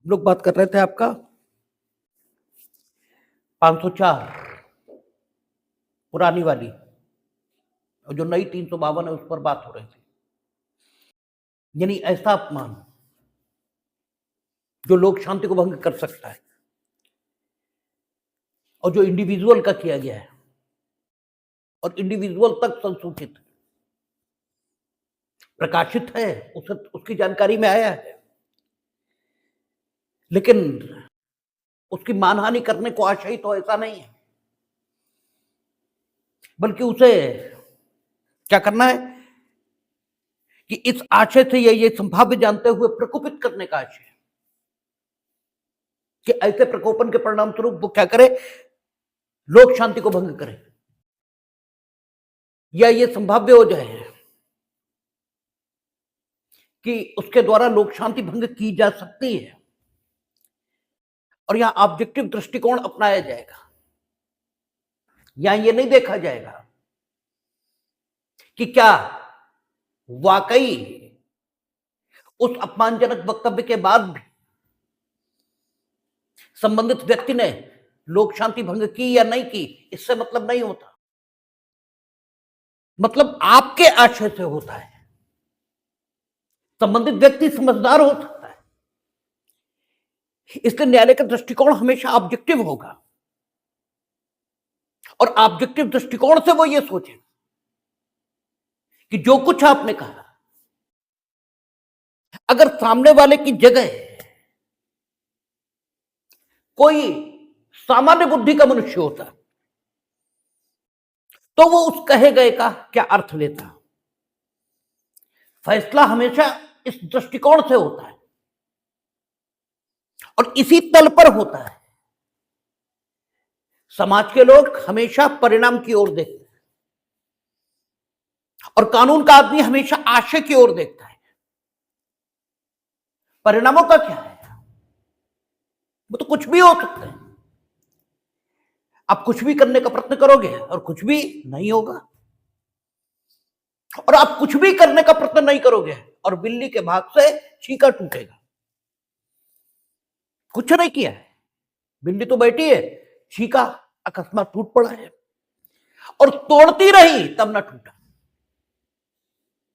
हम लोग बात कर रहे थे आपका 504 पुरानी वाली और जो नई 352 है उस पर बात हो रही थी। यानी ऐसा अपमान जो लोक शांति को भंग कर सकता है और जो इंडिविजुअल का किया गया है और इंडिविजुअल तक संसूचित प्रकाशित है, उसकी जानकारी में आया है, लेकिन उसकी मानहानि करने को आशय तो ऐसा नहीं है, बल्कि उसे क्या करना है कि इस आशय से ये संभाव्य जानते हुए प्रकोपित करने का आशय कि ऐसे प्रकोपन के परिणाम स्वरूप वो क्या करे, लोक शांति को भंग करे या ये संभाव्य हो जाए कि उसके द्वारा लोक शांति भंग की जा सकती है और यहां ऑब्जेक्टिव दृष्टिकोण अपनाया जाएगा। यहां ये नहीं देखा जाएगा कि क्या वाकई उस अपमानजनक वक्तव्य के बाद भी संबंधित व्यक्ति ने लोक शांति भंग की या नहीं की, इससे मतलब नहीं होता। मतलब आपके आशय से होता है। संबंधित व्यक्ति समझदार हो सकता है, इसलिए न्यायालय का दृष्टिकोण हमेशा ऑब्जेक्टिव होगा और ऑब्जेक्टिव दृष्टिकोण से वो ये सोचे कि जो कुछ आपने कहा, अगर सामने वाले की जगह कोई सामान्य बुद्धि का मनुष्य होता तो वो उस कहे गए का क्या अर्थ लेता। फैसला हमेशा इस दृष्टिकोण से होता है और इसी तल पर होता है। समाज के लोग हमेशा परिणाम की ओर देखते हैं और कानून का आदमी हमेशा आशय की ओर देखता है। परिणामों का क्या है, वो तो कुछ भी हो सकता है। आप कुछ भी करने का प्रयत्न करोगे और कुछ भी नहीं होगा, और आप कुछ भी करने का प्रयत्न नहीं करोगे और बिल्ली के भाग से छीका टूटेगा। कुछ नहीं किया है, बिल्ली तो बैठी है, छीका अकस्मात टूट पड़ा है और तोड़ती रही तब ना टूटा।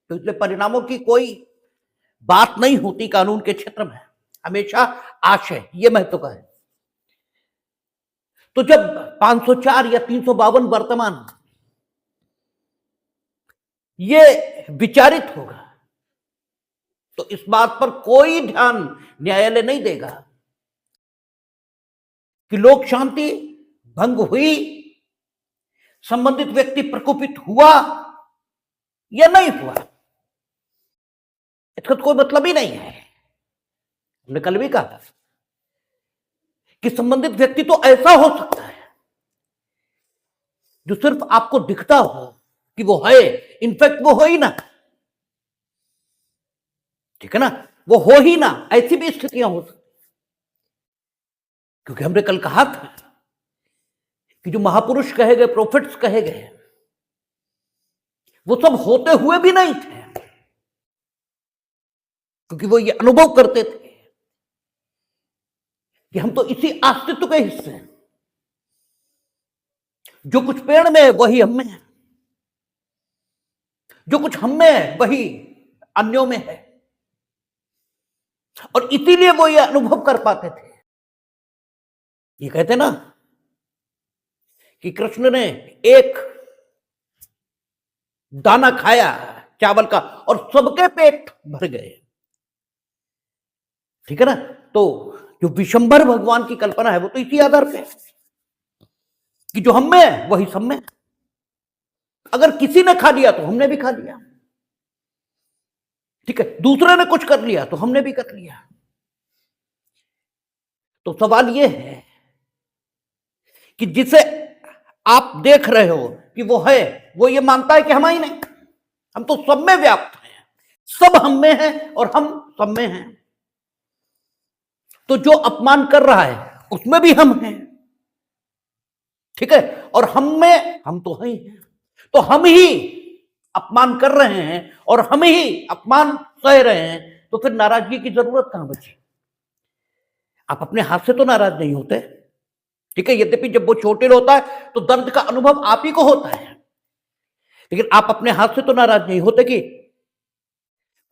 तो इसलिए परिणामों की कोई बात नहीं होती कानून के क्षेत्र में, हमेशा आशय ये महत्व का है। तो जब 504 या 352 वर्तमान ये विचारित होगा तो इस बात पर कोई ध्यान न्यायालय नहीं देगा कि लोक शांति भंग हुई, संबंधित व्यक्ति प्रकोपित हुआ या नहीं हुआ। इसका कोई मतलब ही नहीं है। हमने कल भी कहा कि संबंधित व्यक्ति तो ऐसा हो सकता है जो सिर्फ आपको दिखता हो कि वो है, इनफैक्ट वो हो ही ना, ठीक है ना, वो हो ही ना, ऐसी भी स्थितियां हो सकती। क्योंकि हमने कल कहा था कि जो महापुरुष कहे गए, प्रोफेट्स कहे गए, वो सब होते हुए भी नहीं थे, क्योंकि वो ये अनुभव करते थे कि हम तो इसी अस्तित्व के हिस्से हैं। जो कुछ पेड़ में है वही हम में है, जो कुछ हम में है वही अन्यों में है, और इसीलिए वो ये अनुभव कर पाते थे। ये कहते ना कि कृष्ण ने एक दाना खाया चावल का और सबके पेट भर गए, ठीक है ना। तो जो विशंभर भगवान की कल्पना है वो तो इसी आधार पे कि जो हम में है वही सब में। अगर किसी ने खा लिया तो हमने भी खा लिया, ठीक है, दूसरे ने कुछ कर लिया तो हमने भी कर लिया। तो सवाल यह है कि जिसे आप देख रहे हो कि वो है, वो ये मानता है कि हम ही नहीं, हम तो सब में व्याप्त हैं, सब हम में है और हम सब में हैं। तो जो अपमान कर रहा है उसमें भी हम हैं, ठीक है, और हम में हम तो हैं। तो हम ही अपमान कर रहे हैं और हम ही अपमान सह रहे हैं, तो फिर नाराजगी की जरूरत कहां बची। आप अपने हाथ से तो नाराज नहीं होते, ठीक है। यद्यपि जब वो चोटिल होता है तो दर्द का अनुभव आप ही को होता है, लेकिन आप अपने हाथ से तो नाराज नहीं होते कि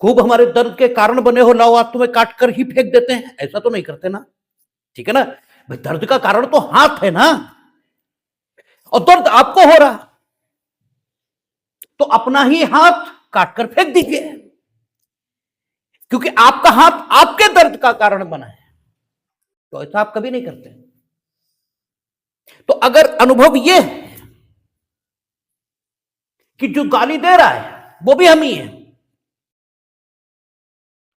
खूब हमारे दर्द के कारण बने हो, लाओ आज तुम्हें काट कर ही फेंक देते हैं, ऐसा तो नहीं करते ना, ठीक है ना। भाई दर्द का कारण तो हाथ है ना, और दर्द आपको हो रहा, तो अपना ही हाथ काट कर फेंक दीजिए, क्योंकि आपका हाथ आपके दर्द का कारण बना है। तो ऐसा आप कभी नहीं करते। तो अगर अनुभव यह है कि जो गाली दे रहा है वो भी हम ही है,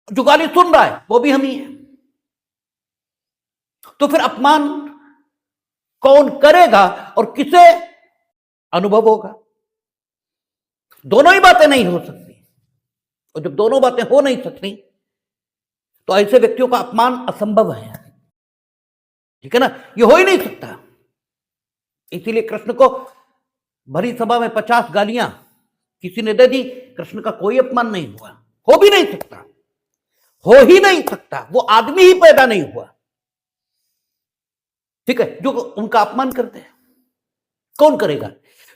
जो गाली सुन रहा है वो भी हम ही है, तो फिर अपमान कौन करेगा और किसे अनुभव होगा? दोनों ही बातें नहीं हो सकती, और जब दोनों बातें हो नहीं सकती तो ऐसे व्यक्तियों का अपमान असंभव है, ठीक है ना, ये हो ही नहीं सकता। इसीलिए कृष्ण को भरी सभा में 50 गालियां किसी ने दे दी, कृष्ण का कोई अपमान नहीं हुआ, हो भी नहीं सकता, हो ही नहीं सकता, वो आदमी ही पैदा नहीं हुआ, ठीक है, जो उनका अपमान करते हैं। कौन करेगा?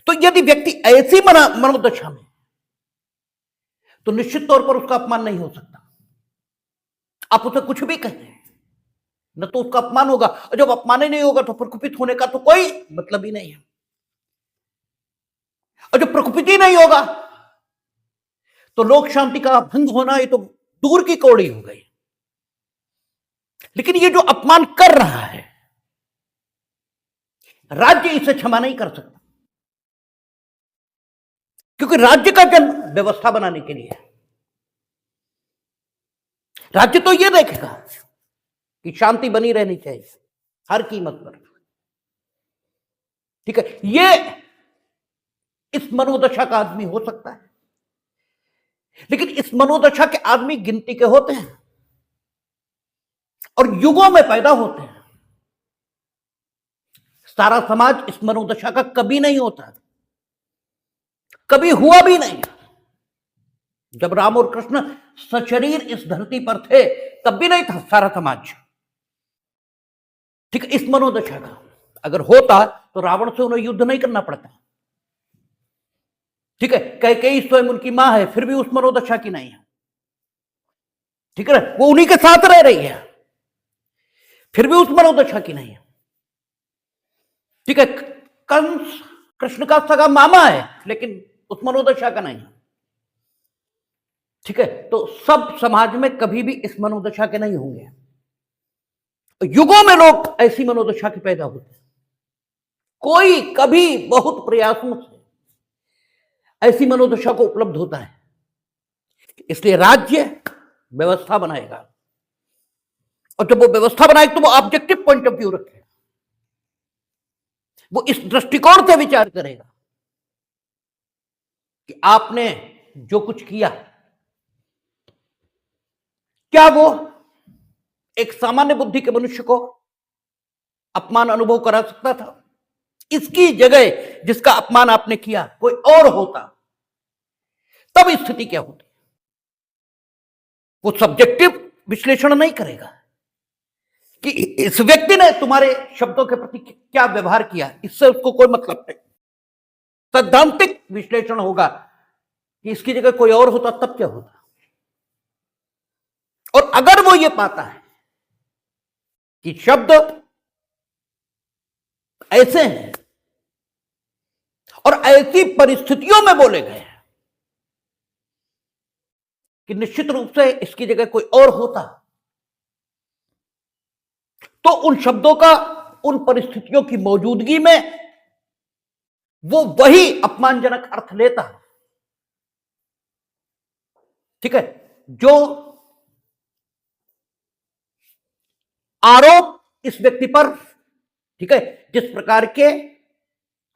तो यदि व्यक्ति ऐसी मनोदशा में, तो निश्चित तौर पर उसका अपमान नहीं हो सकता। आप उसे कुछ भी कहते हैं न तो उसका अपमान होगा, और जब अपमान ही नहीं होगा तो प्रकुपित होने का तो कोई मतलब ही नहीं है, और जब प्रकुपित नहीं होगा तो लोक शांति का भंग होना ये तो दूर की कौड़ी हो गई। लेकिन ये जो अपमान कर रहा है, राज्य इसे क्षमा नहीं कर सकता, क्योंकि राज्य का जन्म व्यवस्था बनाने के लिए है। राज्य तो यह देखेगा कि शांति बनी रहनी चाहिए हर कीमत पर, ठीक है। ये इस मनोदशा का आदमी हो सकता है, लेकिन इस मनोदशा के आदमी गिनती के होते हैं और युगों में पैदा होते हैं। सारा समाज इस मनोदशा का कभी नहीं होता, कभी हुआ भी नहीं। जब राम और कृष्ण सशरीर इस धरती पर थे तब भी नहीं था सारा समाज, ठीक है, इस मनोदशा का। अगर होता तो रावण से उन्हें युद्ध नहीं करना पड़ता, ठीक है। कैकेयी स्वयं उनकी मां है, फिर भी उस मनोदशा की नहीं है, ठीक है, वो उन्हीं के साथ रह रही है, फिर भी उस मनोदशा की नहीं है, ठीक है। कंस कृष्ण का सगा मामा है, लेकिन उस मनोदशा का नहीं है, ठीक है। तो सब समाज में कभी भी इस मनोदशा के नहीं होंगे, युगों में लोग ऐसी मनोदशा के पैदा होते हैं, कोई कभी बहुत प्रयासों से ऐसी मनोदशा को उपलब्ध होता है। इसलिए राज्य व्यवस्था बनाएगा, और जब वो व्यवस्था बनाएगा तो वो ऑब्जेक्टिव पॉइंट ऑफ व्यू रखेगा, वो इस दृष्टिकोण से विचार करेगा कि आपने जो कुछ किया, क्या वो एक सामान्य बुद्धि के मनुष्य को अपमान अनुभव करा सकता था? इसकी जगह जिसका अपमान आपने किया कोई और होता, तब स्थिति क्या होती? वो सब्जेक्टिव विश्लेषण नहीं करेगा कि इस व्यक्ति ने तुम्हारे शब्दों के प्रति क्या व्यवहार किया, इससे उसको कोई मतलब नहीं। सैद्धांतिक विश्लेषण होगा कि इसकी जगह कोई और होता तब क्या होता। और अगर वो ये पाता है कि शब्द ऐसे हैं और ऐसी परिस्थितियों में बोले गए हैं कि निश्चित रूप से इसकी जगह कोई और होता, तो उन शब्दों का उन परिस्थितियों की मौजूदगी में वो वही अपमानजनक अर्थ लेता है, ठीक है। जो आरोप इस व्यक्ति पर, ठीक है, जिस प्रकार के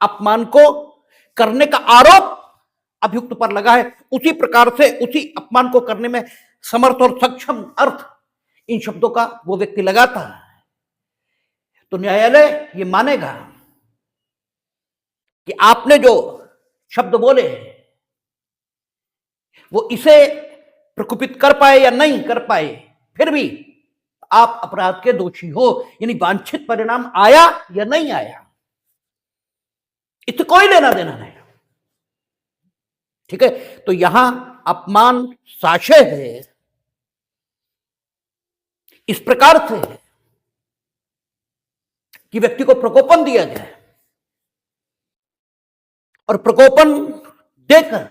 अपमान को करने का आरोप अभियुक्त पर लगा है, उसी प्रकार से उसी अपमान को करने में समर्थ और सक्षम अर्थ इन शब्दों का वो व्यक्ति लगाता है। तो न्यायालय ये मानेगा कि आपने जो शब्द बोले वो इसे प्रकुपित कर पाए या नहीं कर पाए, फिर भी आप अपराध के दोषी हो, यानी वांछित परिणाम आया या नहीं आया, इससे कोई लेना देना नहीं। ठीक है, तो यहां अपमान साशय है, इस प्रकार से है कि व्यक्ति को प्रकोपन दिया जाए और प्रकोपन देकर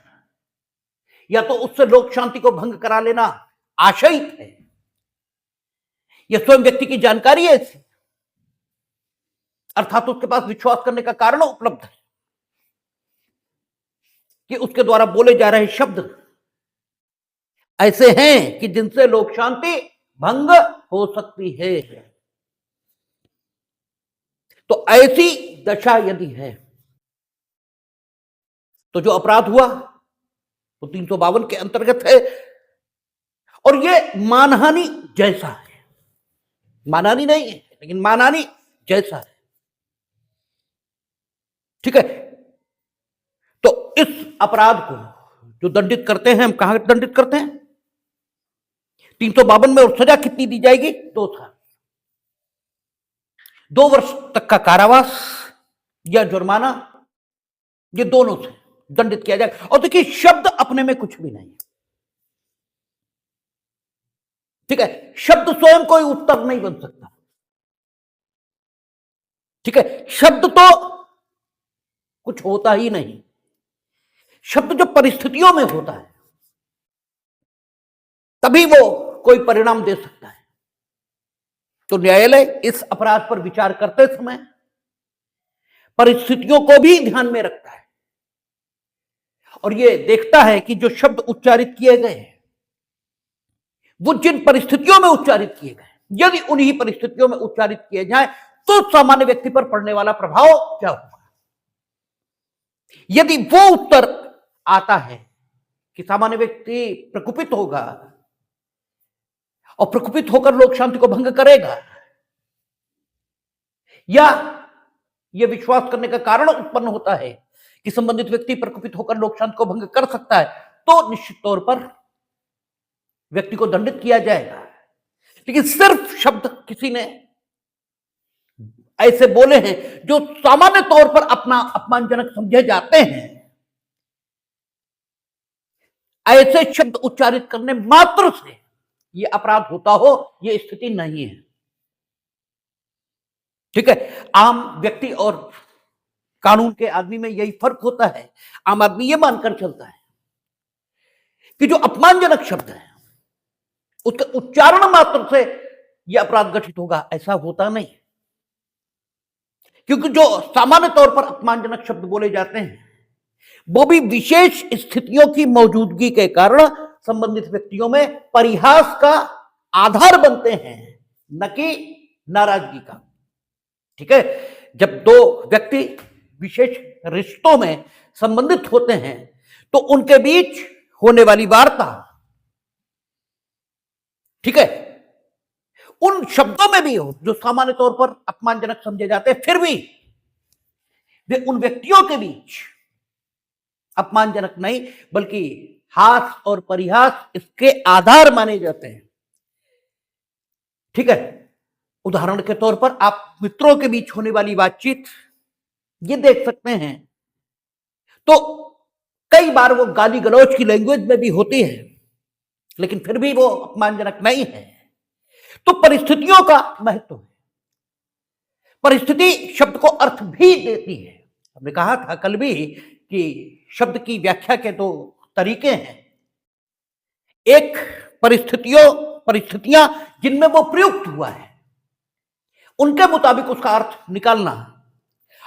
या तो उससे लोक शांति को भंग करा लेना आशयित है, यह स्वयं व्यक्ति की जानकारी है ऐसी, अर्थात उसके पास विश्वास करने का कारण उपलब्ध है कि उसके द्वारा बोले जा रहे शब्द ऐसे हैं कि जिनसे लोक शांति भंग हो सकती है। तो ऐसी दशा यदि है तो जो अपराध हुआ वो 352 के अंतर्गत है, और ये मानहानि जैसा है, मानहानि नहीं है लेकिन मानहानि जैसा है। ठीक है, तो इस अपराध को जो दंडित करते हैं, हम कहां दंडित करते हैं? 352 में, और सजा कितनी दी जाएगी? 2 साल, 2 वर्ष तक का कारावास या जुर्माना, ये दोनों से दंडित किया जाएगा। और देखिए, शब्द अपने में कुछ भी नहीं है। ठीक है, शब्द स्वयं कोई उत्तर नहीं बन सकता। ठीक है, शब्द तो कुछ होता ही नहीं, शब्द जो परिस्थितियों में होता है तभी वो कोई परिणाम दे सकता है। तो न्यायालय इस अपराध पर विचार करते समय परिस्थितियों को भी ध्यान में रखता है और ये देखता है कि जो शब्द उच्चारित किए गए हैं वो जिन परिस्थितियों में उच्चारित किए गए, यदि उन्हीं परिस्थितियों में उच्चारित किए जाए तो सामान्य व्यक्ति पर पड़ने वाला प्रभाव क्या होगा। यदि वो उत्तर आता है कि सामान्य व्यक्ति प्रकुपित होगा और प्रकुपित होकर लोक शांति को भंग करेगा, या यह विश्वास करने का कारण उत्पन्न होता है कि संबंधित व्यक्ति प्रकुपित होकर लोक शांति को भंग कर सकता है, तो निश्चित तौर पर व्यक्ति को दंडित किया जाएगा। लेकिन सिर्फ शब्द किसी ने ऐसे बोले हैं जो सामान्य तौर पर अपना अपमानजनक समझे जाते हैं, ऐसे शब्द उच्चारित करने मात्र से यह अपराध होता हो, यह स्थिति नहीं है। ठीक है, आम व्यक्ति और कानून के आदमी में यही फर्क होता है। आम आदमी यह मानकर चलता है कि जो अपमानजनक शब्द है उसके उच्चारण मात्र से यह अपराध गठित होगा, ऐसा होता नहीं। क्योंकि जो सामान्य तौर पर अपमानजनक शब्द बोले जाते हैं वो भी विशेष स्थितियों की मौजूदगी के कारण संबंधित व्यक्तियों में परिहास का आधार बनते हैं, न कि नाराजगी का। ठीक है, जब दो व्यक्ति विशेष रिश्तों में संबंधित होते हैं तो उनके बीच होने वाली वार्ता, ठीक है, उन शब्दों में भी हो जो सामान्य तौर पर अपमानजनक समझे जाते हैं, फिर भी वे उन व्यक्तियों के बीच अपमानजनक नहीं बल्कि हास और परिहास इसके आधार माने जाते हैं। ठीक है, उदाहरण के तौर पर आप मित्रों के बीच होने वाली बातचीत ये देख सकते हैं, तो कई बार वो गाली गलौज की लैंग्वेज में भी होती है लेकिन फिर भी वो अपमानजनक नहीं है। तो परिस्थितियों का महत्व है, परिस्थिति शब्द को अर्थ भी देती है। हमने कहा था कल भी कि शब्द की व्याख्या के दो तरीके हैं, एक परिस्थितियां जिनमें वो प्रयुक्त हुआ है उनके मुताबिक उसका अर्थ निकालना,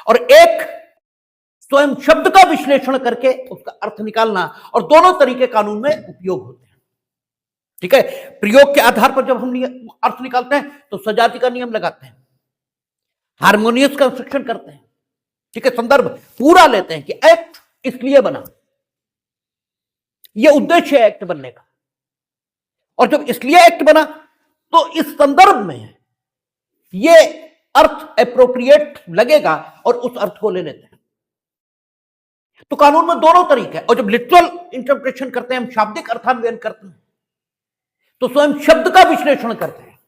और एक स्वयं शब्द का विश्लेषण करके उसका अर्थ निकालना, और दोनों तरीके कानून में उपयोग होते हैं। ठीक है, प्रयोग के आधार पर जब हम अर्थ निकालते हैं तो सजाती का नियम लगाते हैं, हार्मोनियस कंस्ट्रक्शन करते हैं। ठीक है, संदर्भ पूरा लेते हैं कि एक्ट इसलिए बना, यह उद्देश्य है एक्ट बनने का, और जब इसलिए एक्ट बना तो इस संदर्भ में यह अर्थ एप्रोप्रिएट लगेगा और उस अर्थ को ले लेते हैं। तो कानून में दोनों तरीके हैं, और जब लिटरल इंटरप्रिटेशन करते हैं, हम शाब्दिक अर्थान्वयन करते हैं, तो स्वयं शब्द का विश्लेषण करते हैं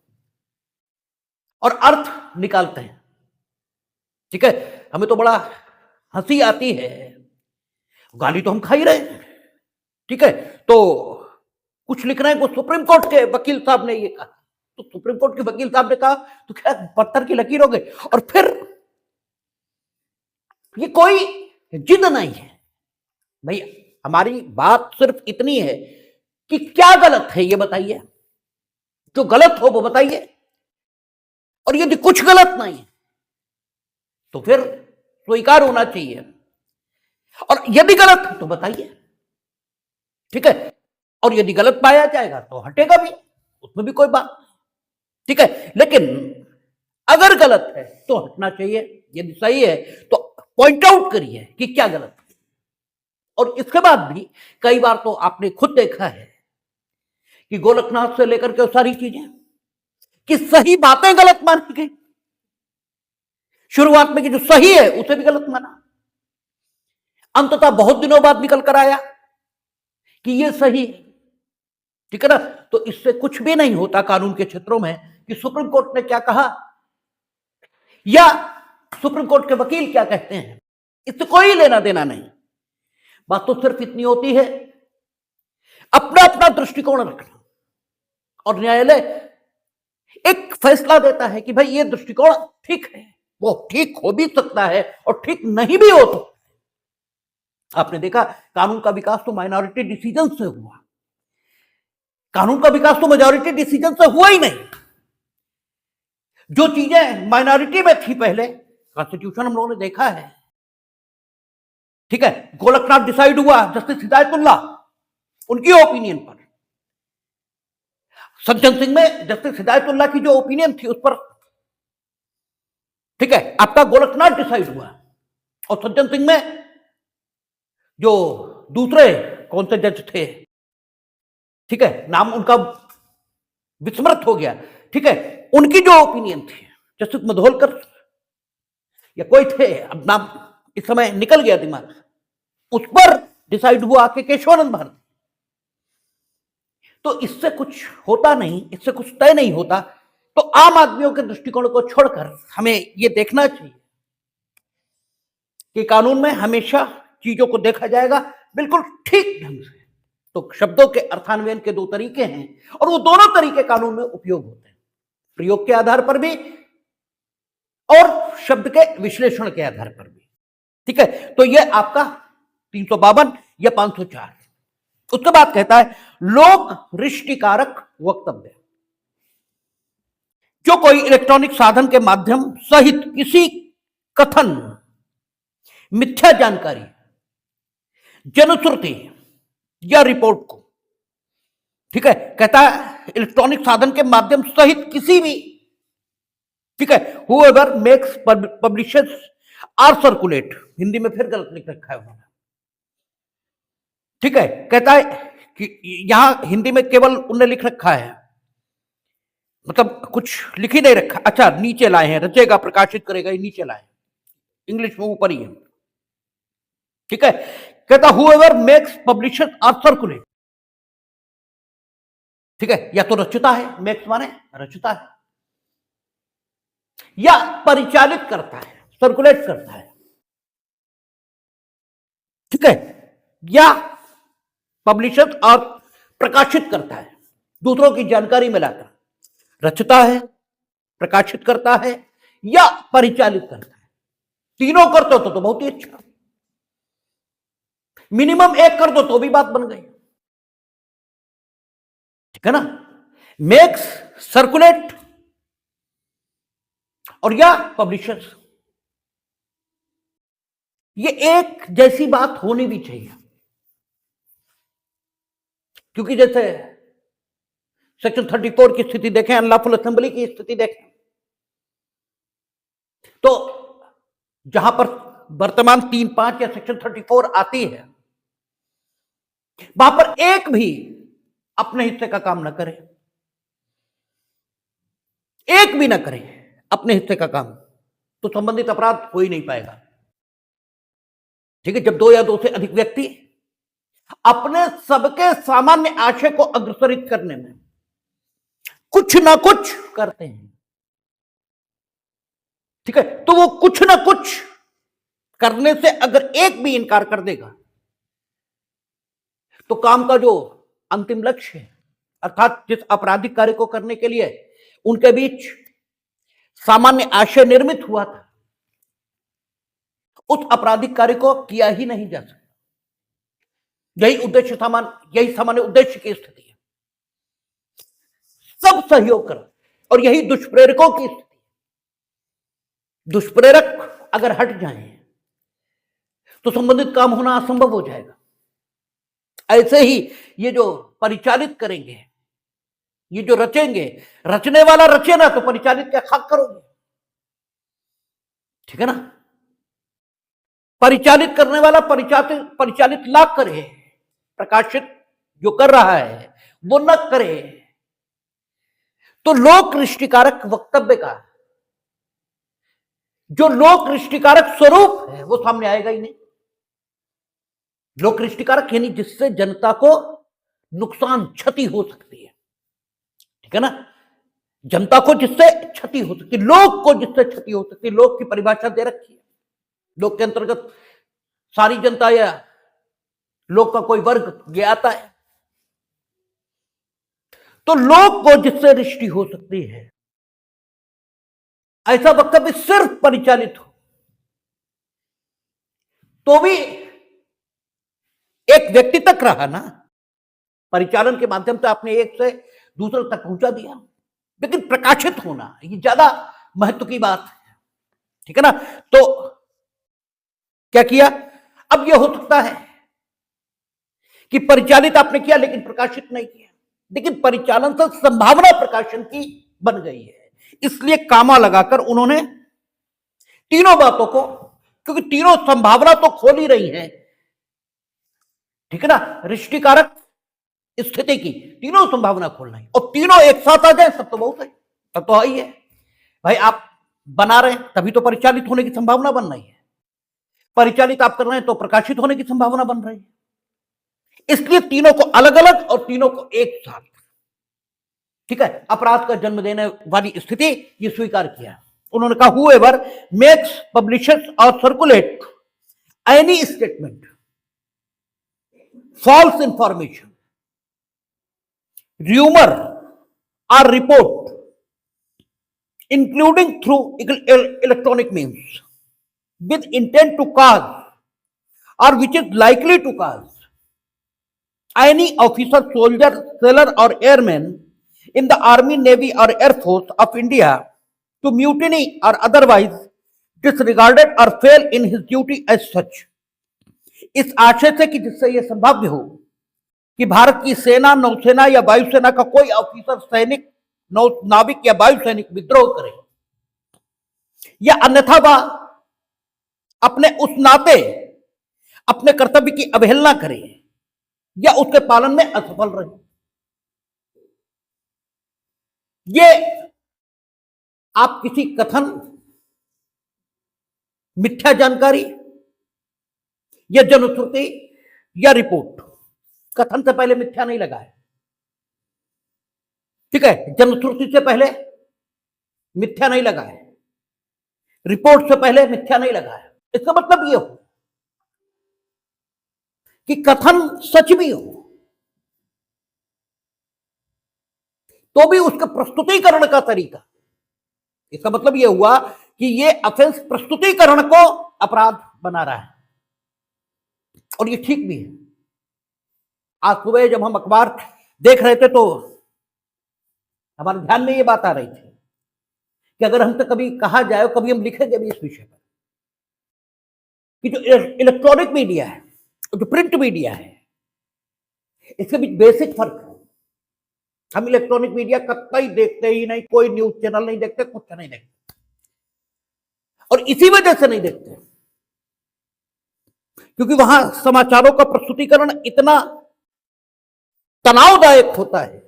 और अर्थ निकालते हैं। ठीक है, हमें तो बड़ा हंसी आती है, गाली तो हम खा ही रहे हैं। ठीक है, तो कुछ लिख रहे हैं, कुछ सुप्रीम कोर्ट के वकील साहब ने ये कहा, तो सुप्रीम कोर्ट के वकील साहब ने कहा तो क्या पत्थर की लकीर हो गई। और फिर ये कोई जिद नहीं है भाई, हमारी बात सिर्फ इतनी है कि क्या गलत है ये बताइए, जो गलत हो वो बताइए, और यदि कुछ गलत नहीं तो फिर स्वीकार होना चाहिए, और यदि गलत है तो बताइए। ठीक है, और यदि गलत पाया जाएगा तो हटेगा भी, उसमें भी कोई बात नहीं। ठीक है, लेकिन अगर गलत है तो हटना चाहिए, यदि सही है तो पॉइंट आउट करिए कि क्या गलत है। और इसके बाद भी कई बार तो आपने खुद देखा है कि गोलकनाथ से लेकर के सारी चीजें कि सही बातें गलत मानी गई, शुरुआत में कि जो सही है उसे भी गलत माना, अंततः बहुत दिनों बाद निकल कर आया कि ये सही है। ठीक है ना, तो इससे कुछ भी नहीं होता कानून के क्षेत्रों में कि सुप्रीम कोर्ट ने क्या कहा या सुप्रीम कोर्ट के वकील क्या कहते हैं, इससे कोई लेना देना नहीं। बात तो सिर्फ इतनी होती है अपना अपना दृष्टिकोण रखना, और न्यायालय एक फैसला देता है कि भाई ये दृष्टिकोण ठीक है, वो ठीक हो भी सकता है और ठीक नहीं भी हो सकता। आपने देखा कानून का विकास तो माइनॉरिटी डिसीजन से हुआ, कानून का विकास तो मेजॉरिटी डिसीजन से हुआ ही नहीं। जो चीजें माइनॉरिटी में थी पहले, कॉन्स्टिट्यूशन हम लोगों ने देखा है। ठीक है, गोलकनाथ डिसाइड हुआ जस्टिस हिदायतुल्लाह उनकी ओपिनियन पर, सज्जन सिंह में जस्टिस हिदायतुल्लाह की जो ओपिनियन थी उस पर, ठीक है, आपका गोलकनाथ डिसाइड हुआ, और सज्जन सिंह में जो दूसरे कौन से जज थे, ठीक है, नाम उनका विस्मृत हो गया, ठीक है, उनकी जो ओपिनियन थी, जस्टिस मधोलकर या कोई थे, अब नाम इस समय निकल गया दिमाग, उस पर डिसाइड हुआ कि केशवानंद भारती। तो इससे कुछ होता नहीं, इससे कुछ तय नहीं होता। तो आम आदमियों के दृष्टिकोण को छोड़कर हमें यह देखना चाहिए कि कानून में हमेशा चीजों को देखा जाएगा बिल्कुल ठीक ढंग से। तो शब्दों के अर्थान्वयन के दो तरीके हैं, और वो दोनों तरीके कानून में उपयोग होते हैं, प्रयोग के आधार पर भी और शब्द के विश्लेषण के आधार पर भी। ठीक है, तो यह आपका 352 या 504। उसके बाद कहता है लोक रिष्टिकारक वक्तव्य। जो कोई इलेक्ट्रॉनिक साधन के माध्यम सहित किसी कथन, मिथ्या जानकारी, जनश्रुति या रिपोर्ट को, ठीक है, कहता है इलेक्ट्रॉनिक साधन के माध्यम सहित किसी भी, ठीक है, whoever makes publishes or circulate, Hindi में फिर गलत लिख रखा है उन्होंने, ठीक है, कहता है कि यहां हिंदी में केवल उन्होंने लिख रखा है, मतलब कुछ लिख ही नहीं रखा। अच्छा, नीचे लाए हैं, रचेगा प्रकाशित करेगा, ये नीचे लाए, इंग्लिश में ऊपर ही है। ठीक है, कहता whoever makes publishes or circulate, ठीक है, या तो रचता है, मेक्स माने रचता है, या परिचालित करता है, सर्कुलेट करता है, ठीक है, या पब्लिशर और प्रकाशित करता है, दूसरों की जानकारी में लाकर रचता है, प्रकाशित करता है या परिचालित करता है। तीनों कर दो तो बहुत ही अच्छा, मिनिमम एक कर दो तो भी बात बन गई। ठीक है ना, मेक्स, सर्कुलेट और या पब्लिशर्स, ये एक जैसी बात होनी भी चाहिए, क्योंकि जैसे सेक्शन 34 की स्थिति देखें, अनलॉफुल असेंबली की स्थिति देखें, तो जहां पर वर्तमान 3(5) या सेक्शन 34 आती है, वहां पर एक भी अपने हिस्से का काम ना करे, एक भी ना करे अपने हिस्से का काम, तो संबंधित अपराध हो ही नहीं पाएगा। ठीक है, जब 2 या 2 से अधिक व्यक्ति अपने सबके सामान्य आशय को अग्रसरित करने में कुछ ना कुछ करते हैं, ठीक है, तो वो कुछ ना कुछ करने से अगर एक भी इनकार कर देगा तो काम का जो अंतिम लक्ष्य है, अर्थात जिस आपराधिक कार्य को करने के लिए उनके बीच सामान्य आशय निर्मित हुआ था, उस आपराधिक कार्य को किया ही नहीं जा सकता। यही सामान्य उद्देश्य की स्थिति है। सब सहयोग कर, और यही दुष्प्रेरकों की स्थिति। दुष्प्रेरक अगर हट जाए तो संबंधित काम होना असंभव हो जाएगा। ऐसे ही ये जो परिचालित करेंगे, ये जो रचेंगे, रचने वाला रचे ना तो परिचालित क्या खाक करोगे? ठीक है ना? परिचालित करने वाला परिचालित ना करे, प्रकाशित जो कर रहा है वो न करे, तो लोक रिष्टिकारक वक्तव्य का जो लोक रिष्टिकारक स्वरूप है वो सामने आएगा ही नहीं। लोक रिष्टिकारक यानी जिससे जनता को नुकसान, क्षति हो सकती है। ठीक है ना? जनता को जिससे क्षति हो सकती है, लोक को जिससे क्षति हो सकती है। लोक की परिभाषा दे रखी है। लोक के अंतर्गत सारी जनता या लोक का कोई वर्ग ये आता है। तो लोक को जिससे रिष्टि हो सकती है, ऐसा वक्तव्य सिर्फ परिचालित हो तो भी एक व्यक्ति तक रहा ना, परिचालन के माध्यम से आपने एक से दूसरे तक पहुंचा दिया, लेकिन प्रकाशित होना ये ज्यादा महत्व की बात है। ठीक है ना? तो क्या किया? अब यह हो सकता है कि परिचालित आपने किया लेकिन प्रकाशित नहीं किया, लेकिन परिचालन से संभावना प्रकाशन की बन गई है। इसलिए कामा लगाकर उन्होंने तीनों बातों को, क्योंकि तीनों संभावना तो खोल ही रही है, ठीक है ना, रिष्टिकारक स्थिति की तीनों संभावना खोलना है, और तीनों एक साथ आ जाए सब तो बहुत है, तब तो ही है भाई। आप बना रहे हैं तभी तो परिचालित होने की संभावना बन रही है, परिचालित आप कर रहे हैं तो प्रकाशित होने की संभावना बन रही है। इसलिए तीनों को अलग अलग और तीनों को एक साथ, ठीक है, अपराध का जन्म देने वाली स्थिति ये स्वीकार किया। उन्होंने कहा whoever makes, publishes or circulate any statement, false information, rumor or report, including through electronic means, with intent to cause or which is likely to cause any officer, soldier, sailor or airman in the Army, Navy or Air Force of India to mutiny or otherwise disregarded or fail in his duty as such, इस आशय से कि जिससे यह संभाव्य हो कि भारत की सेना, नौसेना या वायुसेना का कोई ऑफिसर, सैनिक, नाविक या वायु सैनिक विद्रोह करे या अन्यथा वह अपने उस नाते अपने कर्तव्य की अवहेलना करे या उसके पालन में असफल रहे। ये आप किसी कथन, मिथ्या जानकारी या जनश्रुति या रिपोर्ट, कथन से पहले मिथ्या नहीं लगा है, ठीक है, जनश्रुति से पहले मिथ्या नहीं लगा है, रिपोर्ट से पहले मिथ्या नहीं लगा है। इसका मतलब यह हो कि कथन सच भी हो तो भी उसका प्रस्तुतिकरण का तरीका, इसका मतलब यह हुआ कि यह ऑफेंस प्रस्तुतिकरण को अपराध बना रहा है, और ये ठीक भी है। आज सुबह जब हम अखबार देख रहे थे तो हमारे ध्यान में ये बात आ रही थी कि अगर हमसे कभी कहा जाए, कभी हम लिखेंगे भी इस विषय पर, कि जो इलेक्ट्रॉनिक मीडिया है और जो प्रिंट मीडिया है, इसके बीच बेसिक फर्क है। हम इलेक्ट्रॉनिक मीडिया कतई देखते ही नहीं, कोई न्यूज चैनल नहीं देखते, कुछ नहीं देखते, और इसी वजह से नहीं देखते क्योंकि वहां समाचारों का प्रस्तुतिकरण इतना तनावदायक होता है,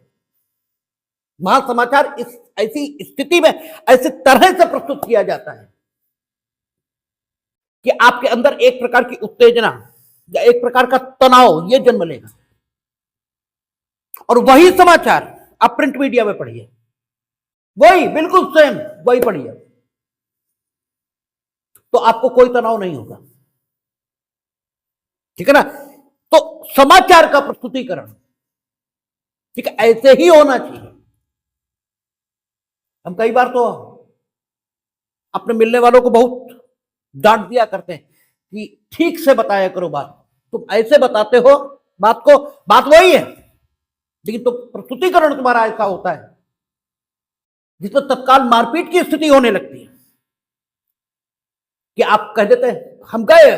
वहां समाचार इस ऐसी स्थिति में ऐसे तरह से प्रस्तुत किया जाता है कि आपके अंदर एक प्रकार की उत्तेजना या एक प्रकार का तनाव ये जन्म लेगा। और वही समाचार आप प्रिंट मीडिया में पढ़िए, वही बिल्कुल सेम, वही पढ़िए, तो आपको कोई तनाव नहीं होगा। ठीक है ना? तो समाचार का प्रस्तुतिकरण, ठीक है, ऐसे ही होना चाहिए। हम कई बार तो अपने मिलने वालों को बहुत डांट दिया करते हैं कि ठीक से बताया करो बात, तुम ऐसे बताते हो बात को, बात वही है लेकिन तो प्रस्तुतिकरण तुम्हारा ऐसा होता है जिसमें तत्काल मारपीट की स्थिति होने लगती है कि आप कह देते हैं हम गए,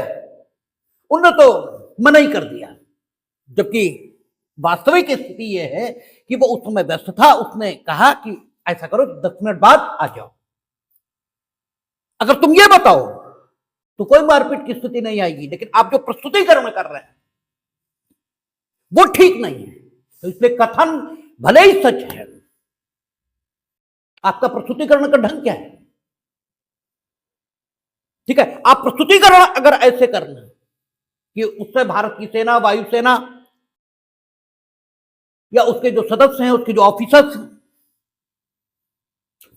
उन्होंने तो मना ही कर दिया, जबकि वास्तविक स्थिति यह है कि वो उस समय व्यस्त था, उसने कहा कि ऐसा करो 10 मिनट बाद आ जाओ। अगर तुम ये बताओ तो कोई मारपीट की स्थिति नहीं आएगी, लेकिन आप जो प्रस्तुतिकरण कर रहे हैं वो ठीक नहीं है। तो इसलिए कथन भले ही सच है, आपका प्रस्तुतिकरण का ढंग क्या है? ठीक है, आप प्रस्तुतिकरण अगर ऐसे करना कि उससे भारत की सेना, वायुसेना या उसके जो सदस्य हैं, उसके जो ऑफिसर्स हैं,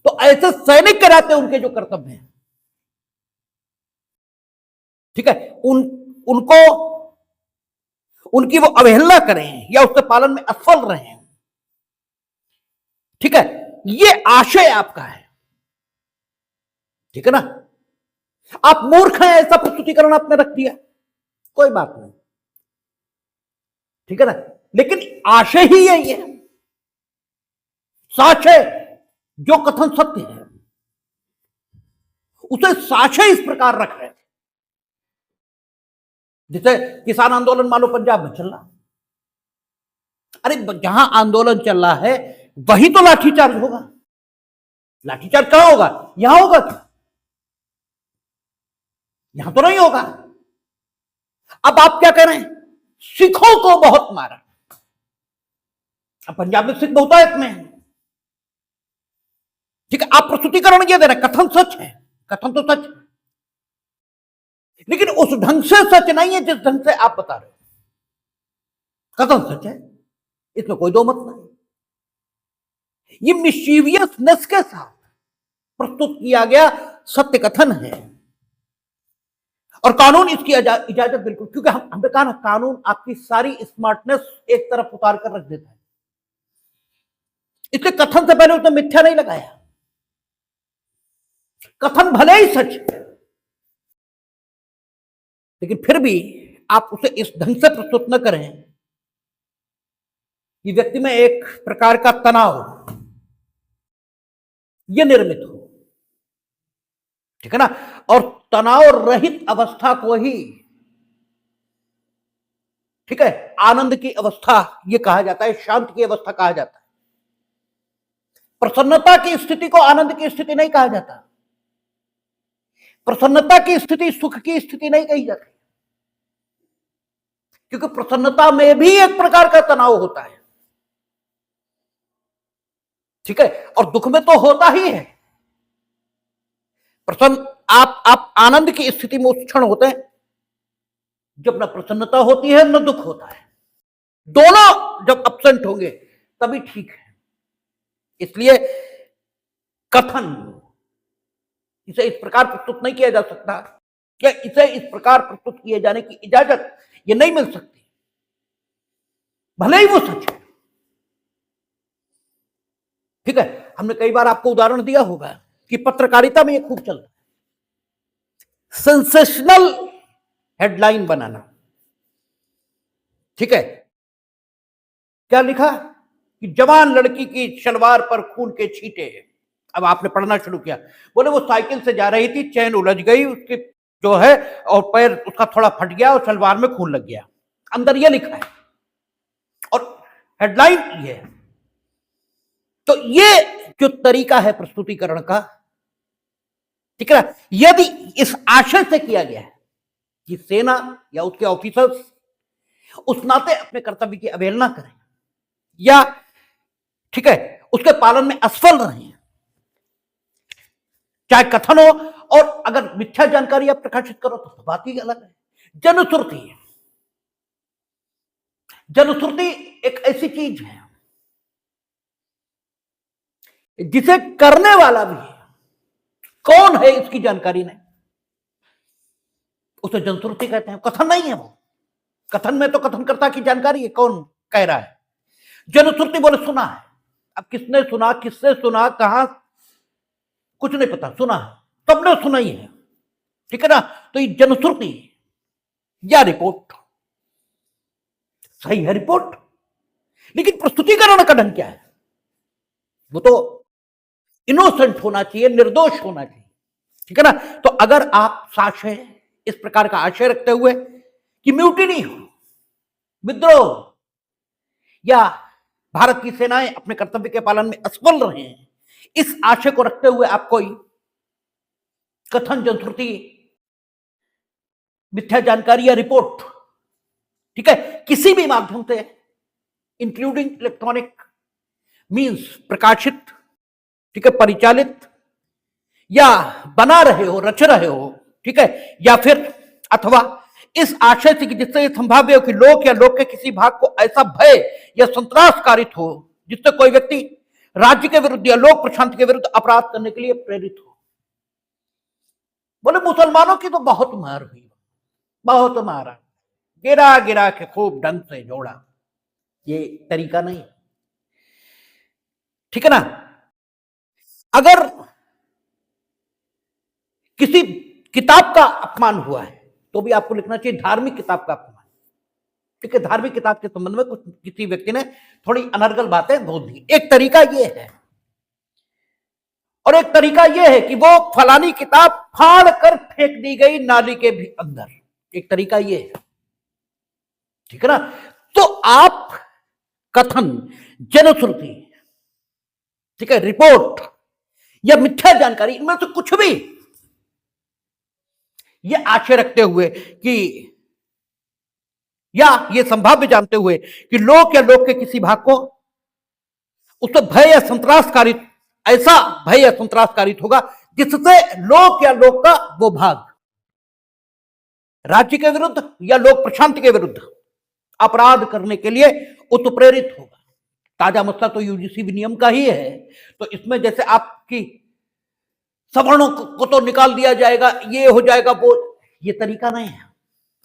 तो ऐसे सैनिक कराते हैं उनके जो कर्तव्य हैं। ठीक है, उनको उनकी वो अवहेलना करें या उसके पालन में असफल रहे, ठीक है, ये आशय आपका है। ठीक है ना? आप मूर्ख हैं ऐसा प्रस्तुतिकरण आपने रख दिया, कोई बात नहीं, ठीक है ना, लेकिन आशय ही यही है, साशय जो कथन सत्य है उसे साशय इस प्रकार रख रहे, जैसे किसान आंदोलन मान लो पंजाब में चल रहा, अरे जहां आंदोलन चल रहा है वही तो लाठीचार्ज होगा। लाठीचार्ज कहां होगा? यहां होगा क्या? यहां तो नहीं होगा। अब आप क्या कह रहे हैं? सिखों को बहुत मारा। अब पंजाब में सिख बहुतायत में है, ठीक है, आप प्रस्तुतिकरण ये दे रहे हैं, कथन सच है, कथन तो सच है, लेकिन उस ढंग से सच नहीं है जिस ढंग से आप बता रहे हो। कथन सच है, इसमें कोई दो मत नहीं। ये मिशीवियसनेस के साथ प्रस्तुत किया गया सत्य कथन है और कानून इसकी इजाजत बिल्कुल, क्योंकि हमने कहा ना, कानून आपकी सारी स्मार्टनेस एक तरफ उतार कर रख देता है। इसलिए कथन से पहले उसने मिथ्या नहीं लगाया। कथन भले ही सच है लेकिन फिर भी आप उसे इस ढंग से प्रस्तुत न करें कि व्यक्ति में एक प्रकार का तनाव यह निर्मित हो। ठीक है ना? और तनाव रहित अवस्था को ही, ठीक है, आनंद की अवस्था यह कहा जाता है, शांति की अवस्था कहा जाता है। प्रसन्नता की स्थिति को आनंद की स्थिति नहीं कहा जाता। प्रसन्नता की स्थिति सुख की स्थिति नहीं कही जाती, क्योंकि प्रसन्नता में भी एक प्रकार का तनाव होता है। ठीक है, और दुख में तो होता ही है। प्रसन्न आप आनंद की स्थिति में उस क्षण होते हैं जब न प्रसन्नता होती है न दुख होता है, दोनों जब एब्सेंट होंगे तभी ठीक है। इसलिए कथन इसे इस प्रकार प्रस्तुत नहीं किया जा सकता, क्या इसे इस प्रकार प्रस्तुत किए जाने की इजाजत ये नहीं मिल सकती, भले ही वो सच है। ठीक है, हमने कई बार आपको उदाहरण दिया होगा कि पत्रकारिता में ये खूब चलता है, सेंसेशनल हेडलाइन बनाना। ठीक है, क्या लिखा कि जवान लड़की की शलवार पर खून के छींटे। अब आपने पढ़ना शुरू किया, बोले वो साइकिल से जा रही थी, चैन उलझ गई उसके जो है और पैर उसका थोड़ा फट गया और शलवार में खून लग गया। अंदर ये लिखा है और हेडलाइन ये है। तो ये जो तरीका है प्रस्तुतिकरण का, ठीक है, यदि इस आशय से किया गया है कि सेना या उसके ऑफिसर्स उस नाते अपने कर्तव्य की अवहेलना करें या, ठीक है, उसके पालन में असफल रहे, चाहे कथन हो, और अगर मिथ्या जानकारी आप प्रकाशित करो तो बात ही अलग है। जनश्रुति, जनश्रुति एक ऐसी चीज है जिसे करने वाला भी कौन है इसकी जानकारी नहीं। उसे जनश्रुति कहते हैं, कथन नहीं है वो। कथन में तो कथनकर्ता की जानकारी है, कौन कह रहा है। जनश्रुति बोले सुना है। अब किसने सुना, किससे सुना, कहां, कुछ नहीं पता, सुना है, सबने सुना ही है, ठीक है ना। तो ये जनश्रुति या रिपोर्ट सही है रिपोर्ट, लेकिन प्रस्तुतिकरण का ढंग क्या है? वो तो इनोसेंट होना चाहिए, निर्दोष होना चाहिए, ठीक है ना। तो अगर आप साक्ष्य इस प्रकार का आशय रखते हुए कि म्यूटिनी हो, विद्रोह, या भारत की सेनाएं अपने कर्तव्य के पालन में असफल रहे हैं, इस आशय को रखते हुए आप कोई कथन, जनश्रुति, मिथ्या जानकारी या रिपोर्ट, ठीक है, किसी भी माध्यम से इंक्लूडिंग इलेक्ट्रॉनिक मींस प्रकाशित, ठीक है, परिचालित या बना रहे हो, रच रहे हो, ठीक है, या फिर अथवा इस आशय से कि जिससे यह संभाव्य हो कि लोक या लोक के किसी भाग को ऐसा भय या संत्रास कारित हो जिससे कोई व्यक्ति राज्य के विरुद्ध या लोक प्रशांति के विरुद्ध अपराध करने के लिए प्रेरित हो। बोले मुसलमानों की तो बहुत मार हुई, बहुत मारा, गिरा गिरा के खूब ढंग से जोड़ा, ये तरीका नहीं, ठीक है ना। अगर किसी किताब का अपमान हुआ है तो भी आपको लिखना चाहिए धार्मिक किताब का अपमान, ठीक है। धार्मिक किताब के संबंध में कुछ किसी व्यक्ति ने थोड़ी अनर्गल बातें बोल दी, एक तरीका यह है, और एक तरीका यह है कि वो फलानी किताब फाड़ कर फेंक दी गई नाली के भी अंदर, एक तरीका यह है, ठीक है ना। तो आप कथन, जनश्रुति, ठीक है, रिपोर्ट या मिथ्या जानकारी, इनमें से कुछ भी ये आशय रखते हुए कि या ये संभाव्य जानते हुए कि लोक या लोक के किसी भाग को उससे भय या संत्रास कारित, ऐसा भय या संत्रास कारित होगा जिससे लोक या लोक का वो भाग राज्य के विरुद्ध या लोक प्रशांति के विरुद्ध अपराध करने के लिए उत्प्रेरित होगा। ताजा मसला तो यूजीसी नियम का ही है, तो इसमें जैसे आपकी सवर्णों को तो निकाल दिया जाएगा, ये हो जाएगा, वो, ये तरीका नहीं है।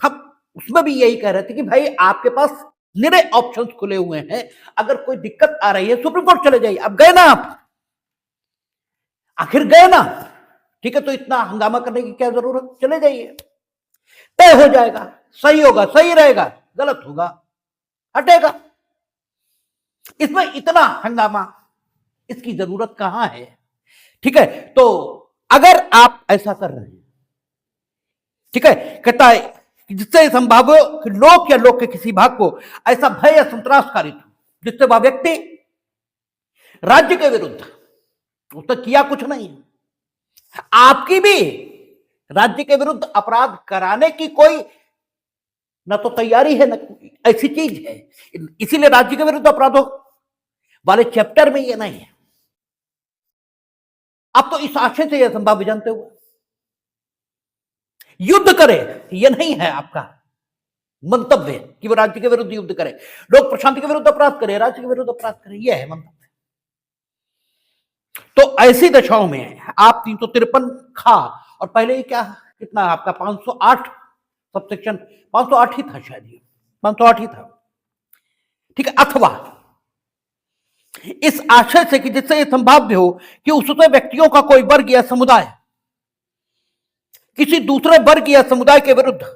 हम उसमें भी यही कह रहे थे कि भाई आपके पास निरे ऑप्शंस खुले हुए हैं, अगर कोई दिक्कत आ रही है सुप्रीम कोर्ट चले जाइए। अब गए ना आप, आखिर गए ना, ठीक है, तो इतना हंगामा करने की क्या जरूरत, चले जाइए, तय हो जाएगा, सही होगा सही रहेगा, गलत होगा हटेगा। इसमें इतना हंगामा, इसकी जरूरत कहां है, ठीक है। तो अगर आप ऐसा कर रहे हैं, ठीक है, कहता है जिससे संभाव हो कि लोक या लोक के किसी भाग को ऐसा भय या संत्रास कारित हो जिससे वह व्यक्ति राज्य के विरुद्ध, उसने किया कुछ नहीं, आपकी भी राज्य के विरुद्ध अपराध कराने की कोई न तो तैयारी है, न ऐसी चीज है, इसीलिए राज्य के विरुद्ध अपराधों वाले चैप्टर में ये नहीं है। आप तो इस आशय से यह संभाव्य जानते हुए युद्ध करे, यह नहीं है आपका मंतव्य कि वो राज्य के विरुद्ध युद्ध करे, लोक प्रशांति के विरुद्ध अपराध करे, राज्य के विरुद्ध अपराध करे, यह है मंतव्य। तो ऐसी दशाओं में आप 353 खा, और पहले ही क्या, कितना आपका 508 सबसेक्शन, 508 ही था शायद, ये 508 ही था, ठीक है। अथवा इस आशय से कि जिससे यह संभाव्य हो कि उससे व्यक्तियों का कोई वर्ग या समुदाय किसी दूसरे वर्ग या समुदाय के विरुद्ध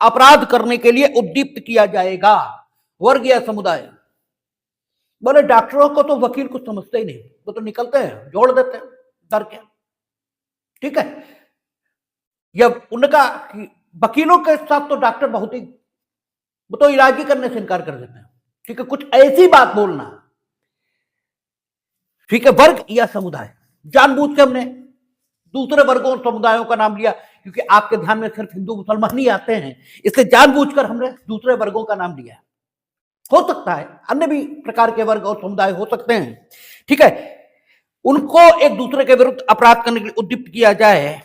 अपराध करने के लिए उद्दीप्त किया जाएगा। वर्ग या समुदाय, बोले डॉक्टरों को तो वकील कुछ समझते ही नहीं, वो तो निकलते हैं, जोड़ देते हैं, डर के, ठीक है। या उनका वकीलों के साथ तो डॉक्टर बहुत ही, वो तो इलाज ही करने से इनकार कर देते हैं, ठीक है। कुछ ऐसी बात बोलना, ठीक है, वर्ग या समुदाय, जानबूझ के हमने दूसरे वर्गों और समुदायों का नाम लिया क्योंकि आपके ध्यान में सिर्फ हिंदू मुसलमान ही आते हैं, इसलिए जानबूझकर हमने दूसरे वर्गों का नाम लिया। हो सकता है अन्य भी प्रकार के वर्ग और समुदाय हो सकते हैं, ठीक है, उनको एक दूसरे के विरुद्ध अपराध करने के लिए उद्दीप्त किया जाए।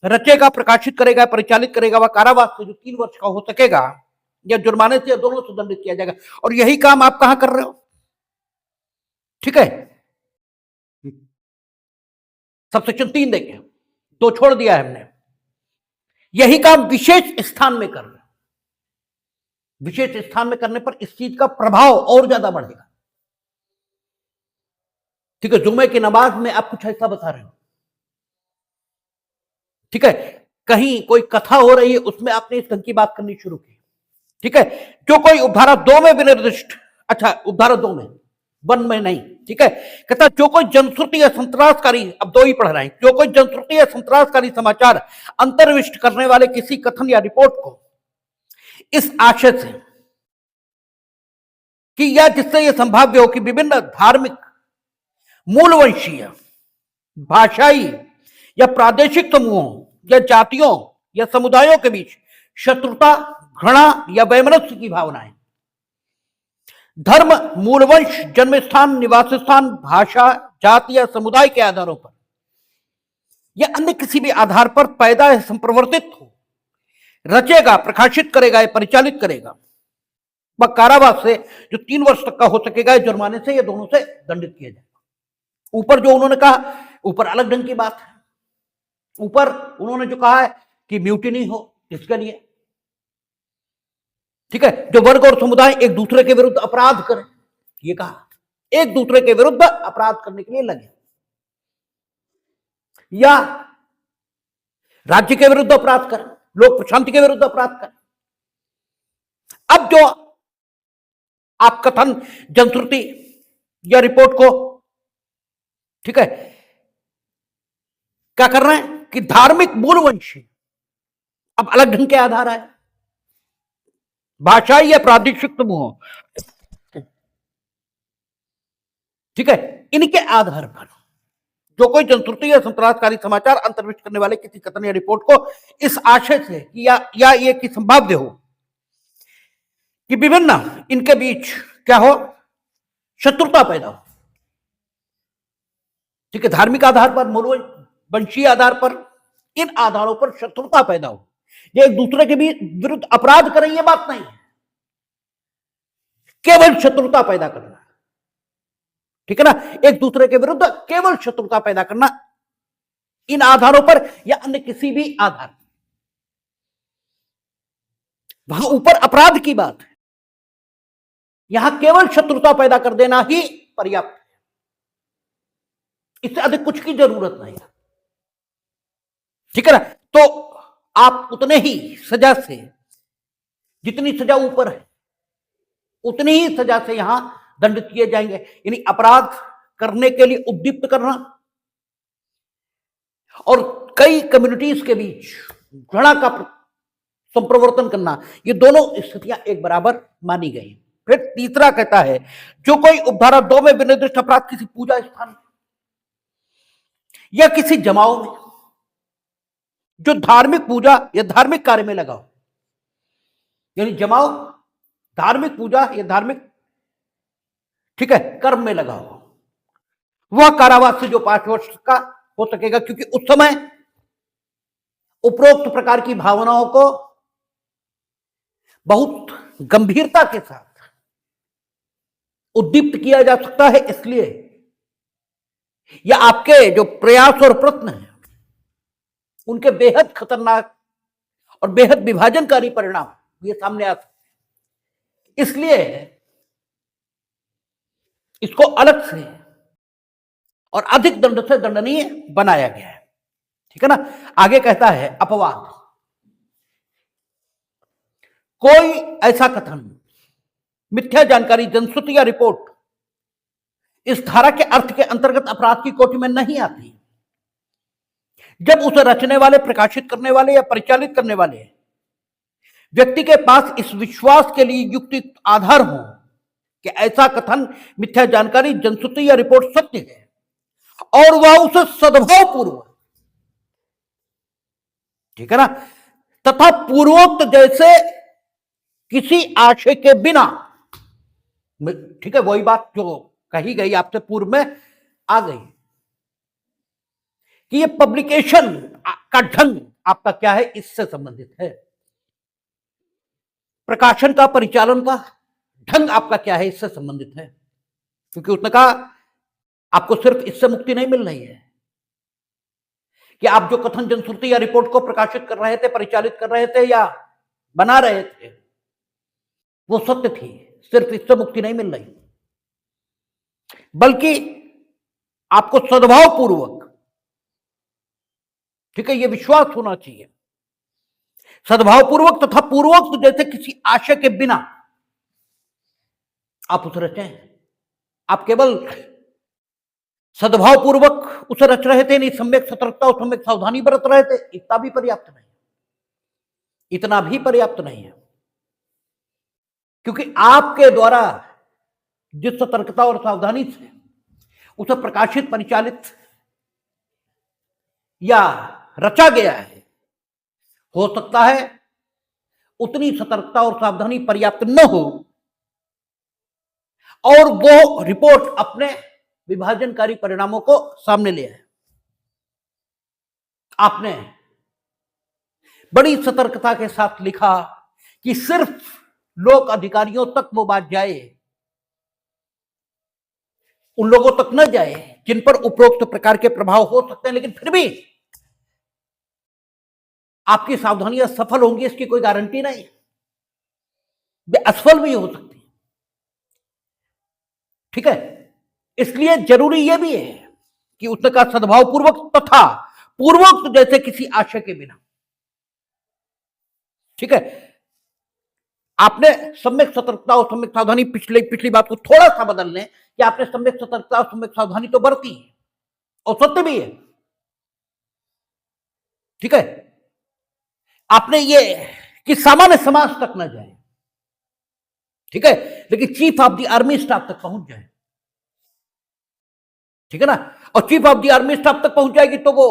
रचेगा, प्रकाशित करेगा, परिचालित करेगा, वह कारावास से जो 3 वर्ष का हो सकेगा या जुर्माने से, या दोनों से दंडित किया जाएगा। और यही काम आप कहां कर रहे हो, ठीक है। सबसेक्शन 3 देखें, 2 छोड़ दिया है हमने, यही काम विशेष स्थान में करना। विशेष स्थान में करने पर इस चीज का प्रभाव और ज्यादा बढ़ेगा। ठीक है, जुम्मे की नमाज में आप कुछ ऐसा बता रहे हो, ठीक है, कहीं कोई कथा हो रही है, उसमें आपने इस ढंग की बात करनी शुरू की। ठीक है, जो कोई उपधारा 2 में विनिर्दिष्ट, अच्छा उपधारा 2 में, 1 में नहीं, ठीक है, कहता जो कोई जनश्रुति या संतरासकारी, अब 2 ही पढ़ रहे हैं, जो कोई जनश्रुति या संतरासकारी समाचार अंतर्विष्ट करने वाले किसी कथन या रिपोर्ट को इस आशय से कि या जिससे यह संभाव्य हो कि विभिन्न धार्मिक, मूलवंशीय, भाषाई या प्रादेशिक समूहों या जातियों या समुदायों के बीच शत्रुता, घृणा या वैमनस्य की भावनाएं धर्म, मूलवंश, जन्म स्थान, निवास स्थान, भाषा, जाति या समुदाय के आधारों पर या अन्य किसी भी आधार पर पैदा या संप्रवर्तित हो, रचेगा, प्रकाशित करेगा या परिचालित करेगा, वह कारावास से जो 3 वर्ष तक का हो सकेगा, जुर्माने से या दोनों से दंडित किया जाएगा। ऊपर जो उन्होंने कहा, ऊपर अलग ढंग की बात है। ऊपर उन्होंने जो कहा है कि म्यूटिनी हो इसके लिए, ठीक है, जो वर्ग और समुदाय एक दूसरे के विरुद्ध अपराध करें, ये कहा, एक दूसरे के विरुद्ध अपराध करने के लिए लगे, या राज्य के विरुद्ध अपराध करें, लोक प्रशांति के विरुद्ध अपराध करें। अब जो आप कथन, जनश्रुति या रिपोर्ट को, ठीक है, क्या कर रहे हैं कि धार्मिक, मूलवंशी, अब अलग ढंग के आधार है, भाषाई या प्रादेशिक समूह, ठीक है, इनके आधार पर जो कोई जनश्रुति या संतरासकारी समाचार अंतर्विष्ट करने वाले किसी कथन या रिपोर्ट को इस आशय से या ये कि संभाव्य हो कि विभिन्न इनके बीच क्या हो, शत्रुता पैदा हो, ठीक है, धार्मिक आधार पर, मूलवंशीय आधार पर, इन आधारों पर शत्रुता पैदा हो, ये एक दूसरे के भी विरुद्ध अपराध करें, ये बात नहीं है, केवल शत्रुता पैदा करना, ठीक है ना, एक दूसरे के विरुद्ध केवल शत्रुता पैदा करना, इन आधारों पर या अन्य किसी भी आधार, वहां ऊपर अपराध की बात है, यहां केवल शत्रुता पैदा कर देना ही पर्याप्त है, इससे अधिक कुछ की जरूरत नहीं है, ठीक है ना। तो आप उतने ही सजा से, जितनी सजा ऊपर है उतनी ही सजा से यहां दंडित किए जाएंगे, यानी अपराध करने के लिए उद्दीप्त करना और कई कम्युनिटीज के बीच घृणा का संप्रवर्तन करना, ये दोनों स्थितियां एक बराबर मानी गई। फिर तीसरा कहता है जो कोई उपधारा 2 में विनिर्दिष्ट अपराध किसी पूजा स्थान या किसी जमाओ में जो धार्मिक पूजा या धार्मिक कार्य में लगा हो, यानी जमाओ धार्मिक पूजा या धार्मिक, ठीक है, कर्म में लगा हो, वह कारावास से जो 5 वर्ष का हो सकेगा, क्योंकि उस समय उपरोक्त प्रकार की भावनाओं को बहुत गंभीरता के साथ उद्दीप्त किया जा सकता है, इसलिए या आपके जो प्रयास और प्रयत्न हैं उनके बेहद खतरनाक और बेहद विभाजनकारी परिणाम ये सामने आ सकते, इसलिए इसको अलग से और अधिक दंड से दंडनीय बनाया गया है, ठीक है ना। आगे कहता है अपवाद, कोई ऐसा कथन, मिथ्या जानकारी, जनश्रुति या रिपोर्ट इस धारा के अर्थ के अंतर्गत अपराध की कोटि में नहीं आती जब उसे रचने वाले, प्रकाशित करने वाले या परिचालित करने वाले व्यक्ति के पास इस विश्वास के लिए युक्त आधार हो कि ऐसा कथन, मिथ्या जानकारी, जनश्रुति या रिपोर्ट सत्य है और वह उसे सद्भाव पूर्वक, ठीक है ना, तथा पूर्वोक्त जैसे किसी आशय के बिना, ठीक है, वही बात जो कही गई आपसे पूर्व में आ गई कि ये पब्लिकेशन का ढंग आपका क्या है, इससे संबंधित है, प्रकाशन का, परिचालन का ढंग आपका क्या है, इससे संबंधित है, क्योंकि उसने कहा आपको सिर्फ इससे मुक्ति नहीं मिल रही है कि आप जो कथन जनश्रुति या रिपोर्ट को प्रकाशित कर रहे थे, परिचालित कर रहे थे या बना रहे थे, वो सत्य थी। सिर्फ इससे मुक्ति नहीं मिल रही, बल्कि आपको सद्भाव पूर्वक, ठीक है, ये विश्वास होना चाहिए, सद्भाव पूर्वक तथा पूर्वोक्त जैसे किसी आशय के बिना आप उसे रचें। आप केवल सद्भाव पूर्वक उसे रच रहे थे, नहीं सम्यक सतर्कता और सम्यक सावधानी बरत रहे थे, इतना भी पर्याप्त नहीं, इतना भी पर्याप्त नहीं है। क्योंकि आपके द्वारा जिस सतर्कता और सावधानी से उसे प्रकाशित, परिचालित या रचा गया है, हो सकता है उतनी सतर्कता और सावधानी पर्याप्त न हो और वो रिपोर्ट अपने विभाजनकारी परिणामों को सामने ले आए। आपने बड़ी सतर्कता के साथ लिखा कि सिर्फ लोक अधिकारियों तक वो बात जाए, उन लोगों तक न जाए जिन पर उपरोक्त प्रकार के प्रभाव हो सकते हैं, लेकिन फिर भी आपकी सावधानियां सफल होंगी इसकी कोई गारंटी नहीं, वे असफल भी हो सकती है। ठीक है, इसलिए जरूरी यह भी है कि उसने कहा सद्भाव पूर्वक तथा पूर्वोक्त जैसे किसी आशय के बिना। ठीक है, आपने सम्यक सतर्कता और सम्यक सावधानी, पिछली बात को थोड़ा सा बदल लें कि आपने सम्यक सतर्कता और सम्यक सावधानी तो बरती है और सत्य भी है। ठीक है, आपने ये कि सामान्य समाज तक न जाए, ठीक है, लेकिन chief of the army staff तक पहुंच जाए। ठीक है ना, और chief of the army staff तक पहुंच जाएगी तो वो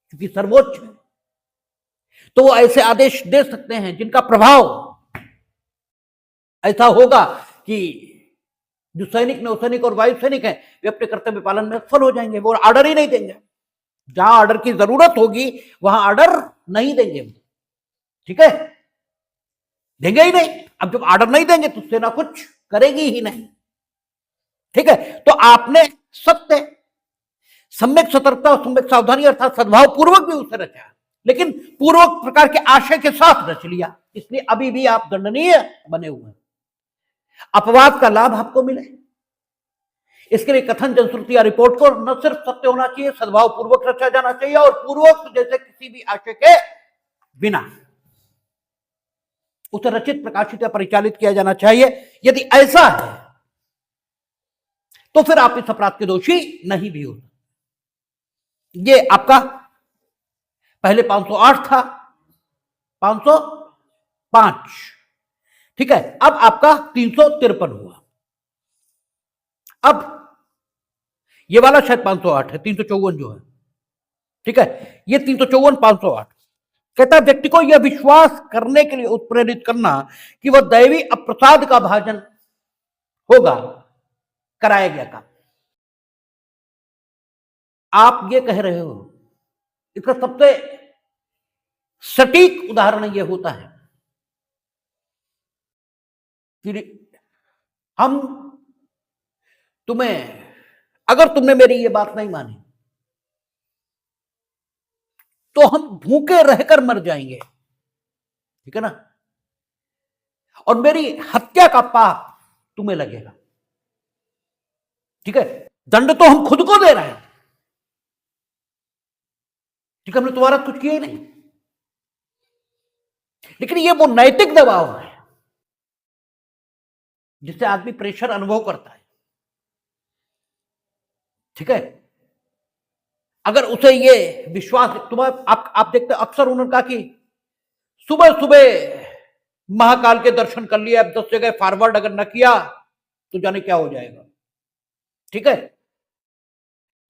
क्योंकि सर्वोच्च है तो वो ऐसे आदेश दे सकते हैं जिनका प्रभाव ऐसा होगा कि जो सैनिक, नौसैनिक और वायु सैनिक हैं वे अपने कर्तव्य पालन में सफल हो जाएंगे। वो ऑर्डर ही नहीं देंगे, जहां ऑर्डर की जरूरत होगी वहां ऑर्डर नहीं देंगे। ठीक है, देंगे ही नहीं। अब जब ऑर्डर नहीं देंगे तो सेना कुछ करेगी ही नहीं। ठीक है, तो आपने सत्य, सम्यक सतर्कता और सम्यक सावधानी अर्थात सद्भाव पूर्वक भी उसे रचा, लेकिन पूर्वक प्रकार के आशय के साथ रच लिया, इसलिए अभी भी आप दंडनीय बने हुए हैं। अपवाद का लाभ आपको मिले, इसके लिए कथन, जनश्रुति या रिपोर्ट को न सिर्फ सत्य होना चाहिए, सद्भाव पूर्वक रचा जाना चाहिए और पूर्वोक्त जैसे किसी भी आशय के बिना उसे रचित, प्रकाशित या परिचालित किया जाना चाहिए। यदि ऐसा है तो फिर आप इस अपराध के दोषी नहीं भी हो। ये आपका पहले 508 था, 505। ठीक है, अब आपका 353 हुआ। अब ये वाला शायद 508 है, 354 जो है। ठीक है, ये 354, 508 कहता है व्यक्ति को यह विश्वास करने के लिए उत्प्रेरित करना कि वह दैवी अप्रसाद का भाजन होगा कराया गया काम। आप ये कह रहे हो, इसका सबसे सटीक उदाहरण यह होता है कि हम तुम्हें, अगर तुमने मेरी ये बात नहीं मानी तो हम भूखे रहकर मर जाएंगे। ठीक है ना, और मेरी हत्या का पाप तुम्हें लगेगा। ठीक है, दंड तो हम खुद को दे रहे हैं। ठीक है, हमने तुम्हारा कुछ किया ही नहीं, लेकिन ये वो नैतिक दबाव है जिससे आदमी प्रेशर अनुभव करता है। ठीक है, अगर उसे ये विश्वास, आप देखते अक्सर उन्होंने कहा कि सुबह सुबह महाकाल के दर्शन कर लिए, अब 10 जगह फॉरवर्ड अगर न किया तो जाने क्या हो जाएगा। ठीक है,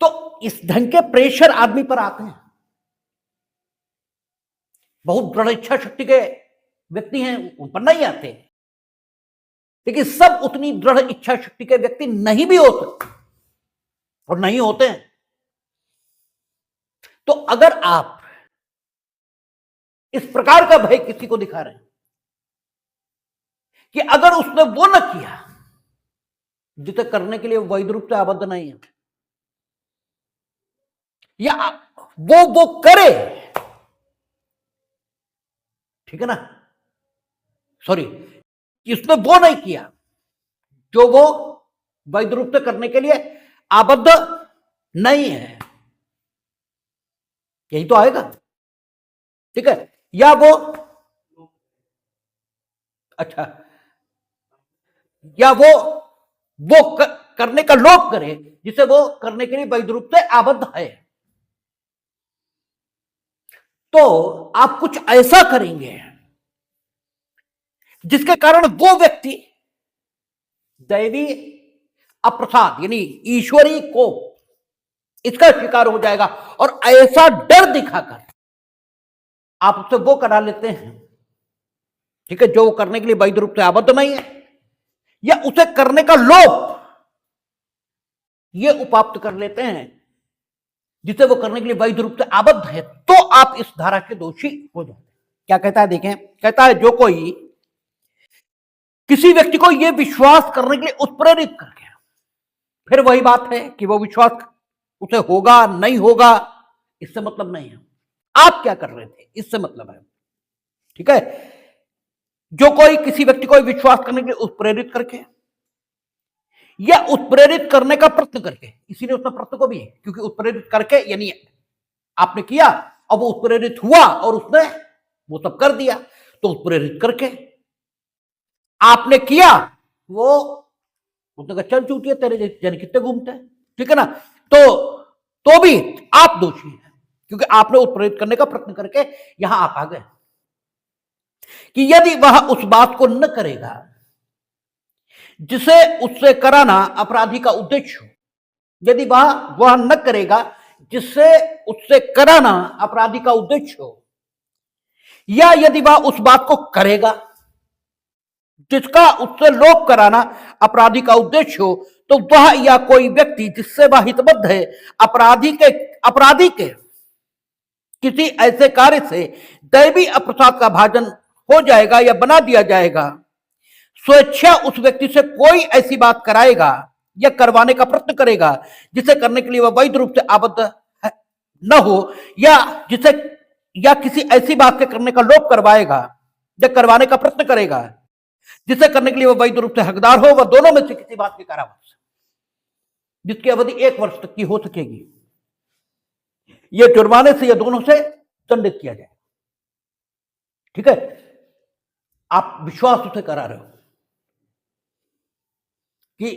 तो इस ढंग के प्रेशर आदमी पर आते हैं। बहुत दृढ़ इच्छा शक्ति के व्यक्ति हैं, उन पर नहीं आते, लेकिन सब उतनी दृढ़ इच्छा शक्ति के व्यक्ति नहीं भी हो सकते और नहीं होते हैं। तो अगर आप इस प्रकार का भय किसी को दिखा रहे हैं कि अगर उसने वो न किया जिसे करने के लिए वैध रूप से आबद्ध नहीं है, या वो करे, ठीक है ना, सॉरी, इसने वो नहीं किया जो वो वैध रूप से करने के लिए आबद्ध नहीं है, यही तो आएगा, ठीक है। या वो, अच्छा, या वो करने का लोभ करे जिसे वो करने के लिए वैध रूप से आबद्ध है। तो आप कुछ ऐसा करेंगे जिसके कारण वो व्यक्ति दैवी अप्रसाद यानी ईश्वरी को इसका शिकार हो जाएगा, और ऐसा डर दिखाकर आप उससे वो करा लेते हैं, ठीक है, जो करने के लिए वैध रूप से आबद्ध नहीं है, या उसे करने का लोभ ये उपाप्त कर लेते हैं जिसे वो करने के लिए वैध रूप से आबद्ध है, तो आप इस धारा के दोषी हो जाते हैं। क्या कहता है, देखें, कहता है जो कोई किसी व्यक्ति को यह विश्वास करने के लिए उत्प्रेरित करके, फिर वही बात है कि वो विश्वास उसे होगा नहीं होगा इससे मतलब नहीं है, आप क्या कर रहे थे इससे मतलब है, ठीक है। जो कोई किसी व्यक्ति को विश्वास करने के लिए उत्प्रेरित करके या उत्प्रेरित करने का प्रयत्न करके, इसीलिए उसमें प्रयत्न को भी है, क्योंकि उत्प्रेरित करके यानी आपने किया और वो उत्प्रेरित हुआ और उसने वो सब कर दिया, तो उत्प्रेरित करके आपने किया, वो उसने कहा चल चूटिया तेरे जन कितने घूमते हैं, ठीक है ना, तो भी आप दोषी हैं, क्योंकि आपने उत्प्रेरित करने का प्रयत्न करके यहां आप आ गए कि यदि वह उस बात को न करेगा जिसे उससे कराना अपराधी का उद्देश्य हो, यदि वह न करेगा जिससे उससे कराना अपराधी का उद्देश्य हो, या यदि वह उस बात को करेगा जिसका उससे लोभ कराना अपराधी का उद्देश्य हो, तो वह या कोई व्यक्ति जिससे वह हितबद्ध है अपराधी के किसी ऐसे कार्य से दैवी अप्रसाद का भाजन हो जाएगा या बना दिया जाएगा, स्वेच्छा उस व्यक्ति से कोई ऐसी बात कराएगा या करवाने का प्रयत्न करेगा जिसे करने के लिए वह वैध रूप से आबद्ध न हो, या किसी ऐसी बात के करने का लोभ करवाएगा या करवाने का प्रयत्न करेगा जिसे करने के लिए वह वैध रूप से हकदार हो, वह दोनों में से किसी बात के कारावास जिसकी अवधि 1 वर्ष तक की हो सकेगी, यह जुर्माने से या दोनों से दंडित किया जाए, ठीक है। आप विश्वास उसे करा रहे हो कि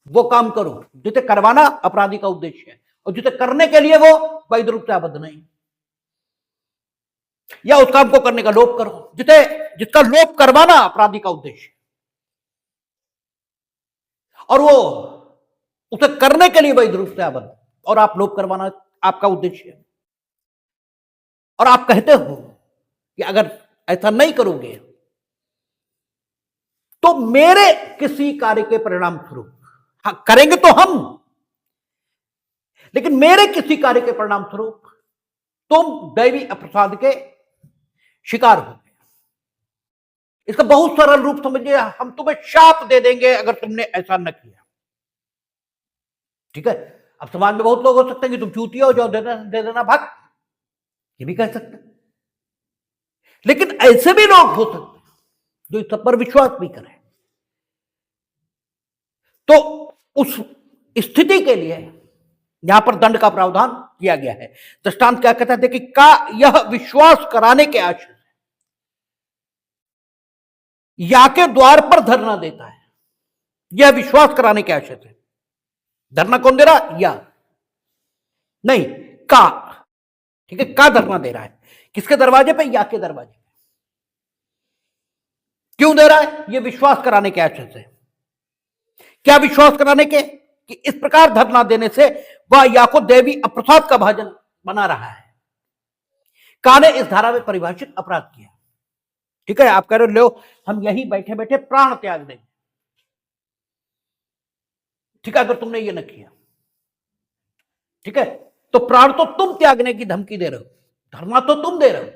वो काम करो जिसे करवाना अपराधी का उद्देश्य है और जिसे करने के लिए वो वैध रूप से आबद्ध नहीं, या उस काम को करने का लोभ करो जिसका लोभ करवाना अपराधी का उद्देश्य, और वो उसे करने के लिए वैध रूप से आबद्ध, और आप लोभ करवाना आपका उद्देश्य है, और आप कहते हो कि अगर ऐसा नहीं करोगे तो मेरे किसी कार्य के परिणाम स्वरूप, हाँ करेंगे तो हम, लेकिन मेरे किसी कार्य के परिणाम स्वरूप तुम दैवी अप्रसाद के शिकार हो गए। इसका बहुत सरल रूप समझिए, हम तुम्हें शाप दे देंगे अगर तुमने ऐसा न किया, ठीक है। अब समाज में बहुत लोग हो सकते हैं कि तुम चूतिया हो जाओ, दे देना भाग, ये भी कह सकते हैं, लेकिन ऐसे भी लोग हो सकते हैं जो इस सब पर विश्वास भी करें। तो उस स्थिति के लिए यहां पर दंड का प्रावधान किया गया है। दृष्टांत क्या कहता है कि का यह विश्वास कराने के आशय से या के द्वार पर धरना देता है, यह विश्वास कराने के आशय से, धरना कौन दे रहा, या नहीं का, ठीक है, का धरना दे रहा है, किसके दरवाजे पे, या के दरवाजे पे, क्यों दे रहा है, यह विश्वास कराने के आशय से। क्या विश्वास कराने के, कि इस प्रकार धरना देने से वह या को देवी अप्रसाद का भाजन बना रहा है। का ने इस धारा में परिभाषित अपराध किया, ठीक है। आप कह रहे लो हम यही बैठे बैठे प्राण त्याग देंगे, ठीक है, अगर तुमने ये न किया, ठीक है, तो प्राण तो तुम त्यागने की धमकी दे रहे हो, धरना तो तुम दे रहे हो,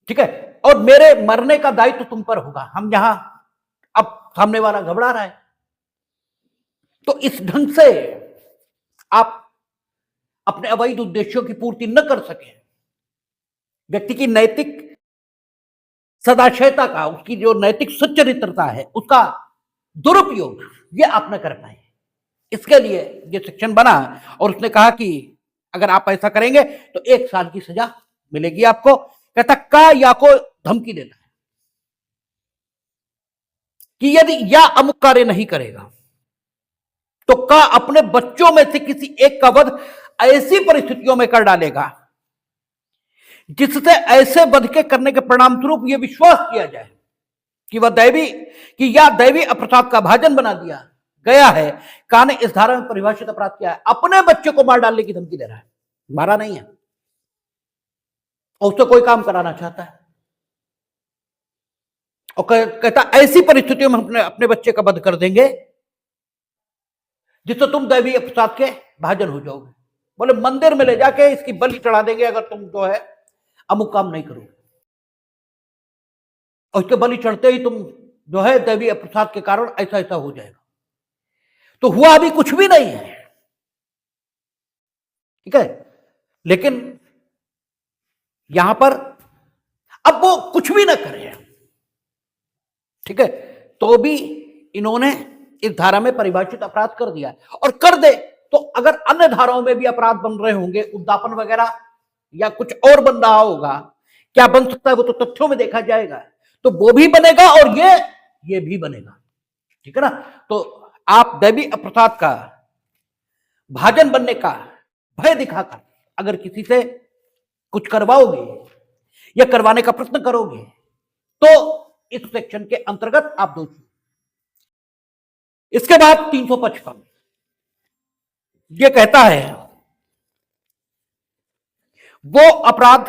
ठीक है, और मेरे मरने का दायित्व तुम पर होगा। हम यहां, अब सामने वाला घबरा रहा है, तो इस ढंग से आप अपने अवैध उद्देश्यों की पूर्ति न कर सके, व्यक्ति की नैतिक सदाशयता का, उसकी जो नैतिक सच्चरित्रता है, उसका दुरुपयोग ये आप न कर पाए, इसके लिए ये सेक्शन बना। और उसने कहा कि अगर आप ऐसा करेंगे तो 1 साल की सजा मिलेगी आपको। कहता का या को धमकी देता है कि यदि या अमुक कार्य नहीं करेगा तो का अपने बच्चों में से किसी एक का वध ऐसी परिस्थितियों में कर डालेगा जिससे ऐसे वध के करने के परिणाम स्वरूप यह विश्वास किया जाए कि वह दैवी अप्रसाद का भाजन बना दिया गया है। का ने इस धारा में परिभाषित अपराध किया है, अपने बच्चे को मार डालने की धमकी दे रहा है, मारा नहीं है, और उससे कोई काम कराना चाहता है और कहता ऐसी परिस्थितियों में हम अपने बच्चे का वध कर देंगे जिससे तुम दैवी अप्रसाद के भाजन हो जाओगे। बोले मंदिर में ले जाके इसकी बलि चढ़ा देंगे अगर तुम जो है अमुक काम नहीं करोगे, और उसके बलि चढ़ते ही तुम जो है दैवी अप्रसाद के कारण ऐसा ऐसा हो जाएगा। तो हुआ अभी कुछ भी नहीं है, ठीक है, लेकिन यहां पर अब वो कुछ भी ना करे, ठीक है, तो भी इन्होंने इस धारा में परिभाषित अपराध कर दिया और कर दे तो अगर अन्य धाराओं में भी अपराध बन रहे होंगे, उद्दापन वगैरह या कुछ और बन रहा होगा, क्या बन सकता है वो तो तथ्यों में देखा जाएगा, तो वो भी बनेगा और ये भी बनेगा, ठीक है ना। तो आप दैवी अप्रसाद का भाजन बनने का भय दिखाकर अगर किसी से कुछ करवाओगे या करवाने का प्रयत्न करोगे तो इस सेक्शन के अंतर्गत आप दोषी। इसके बाद 355 ये कहता है वो अपराध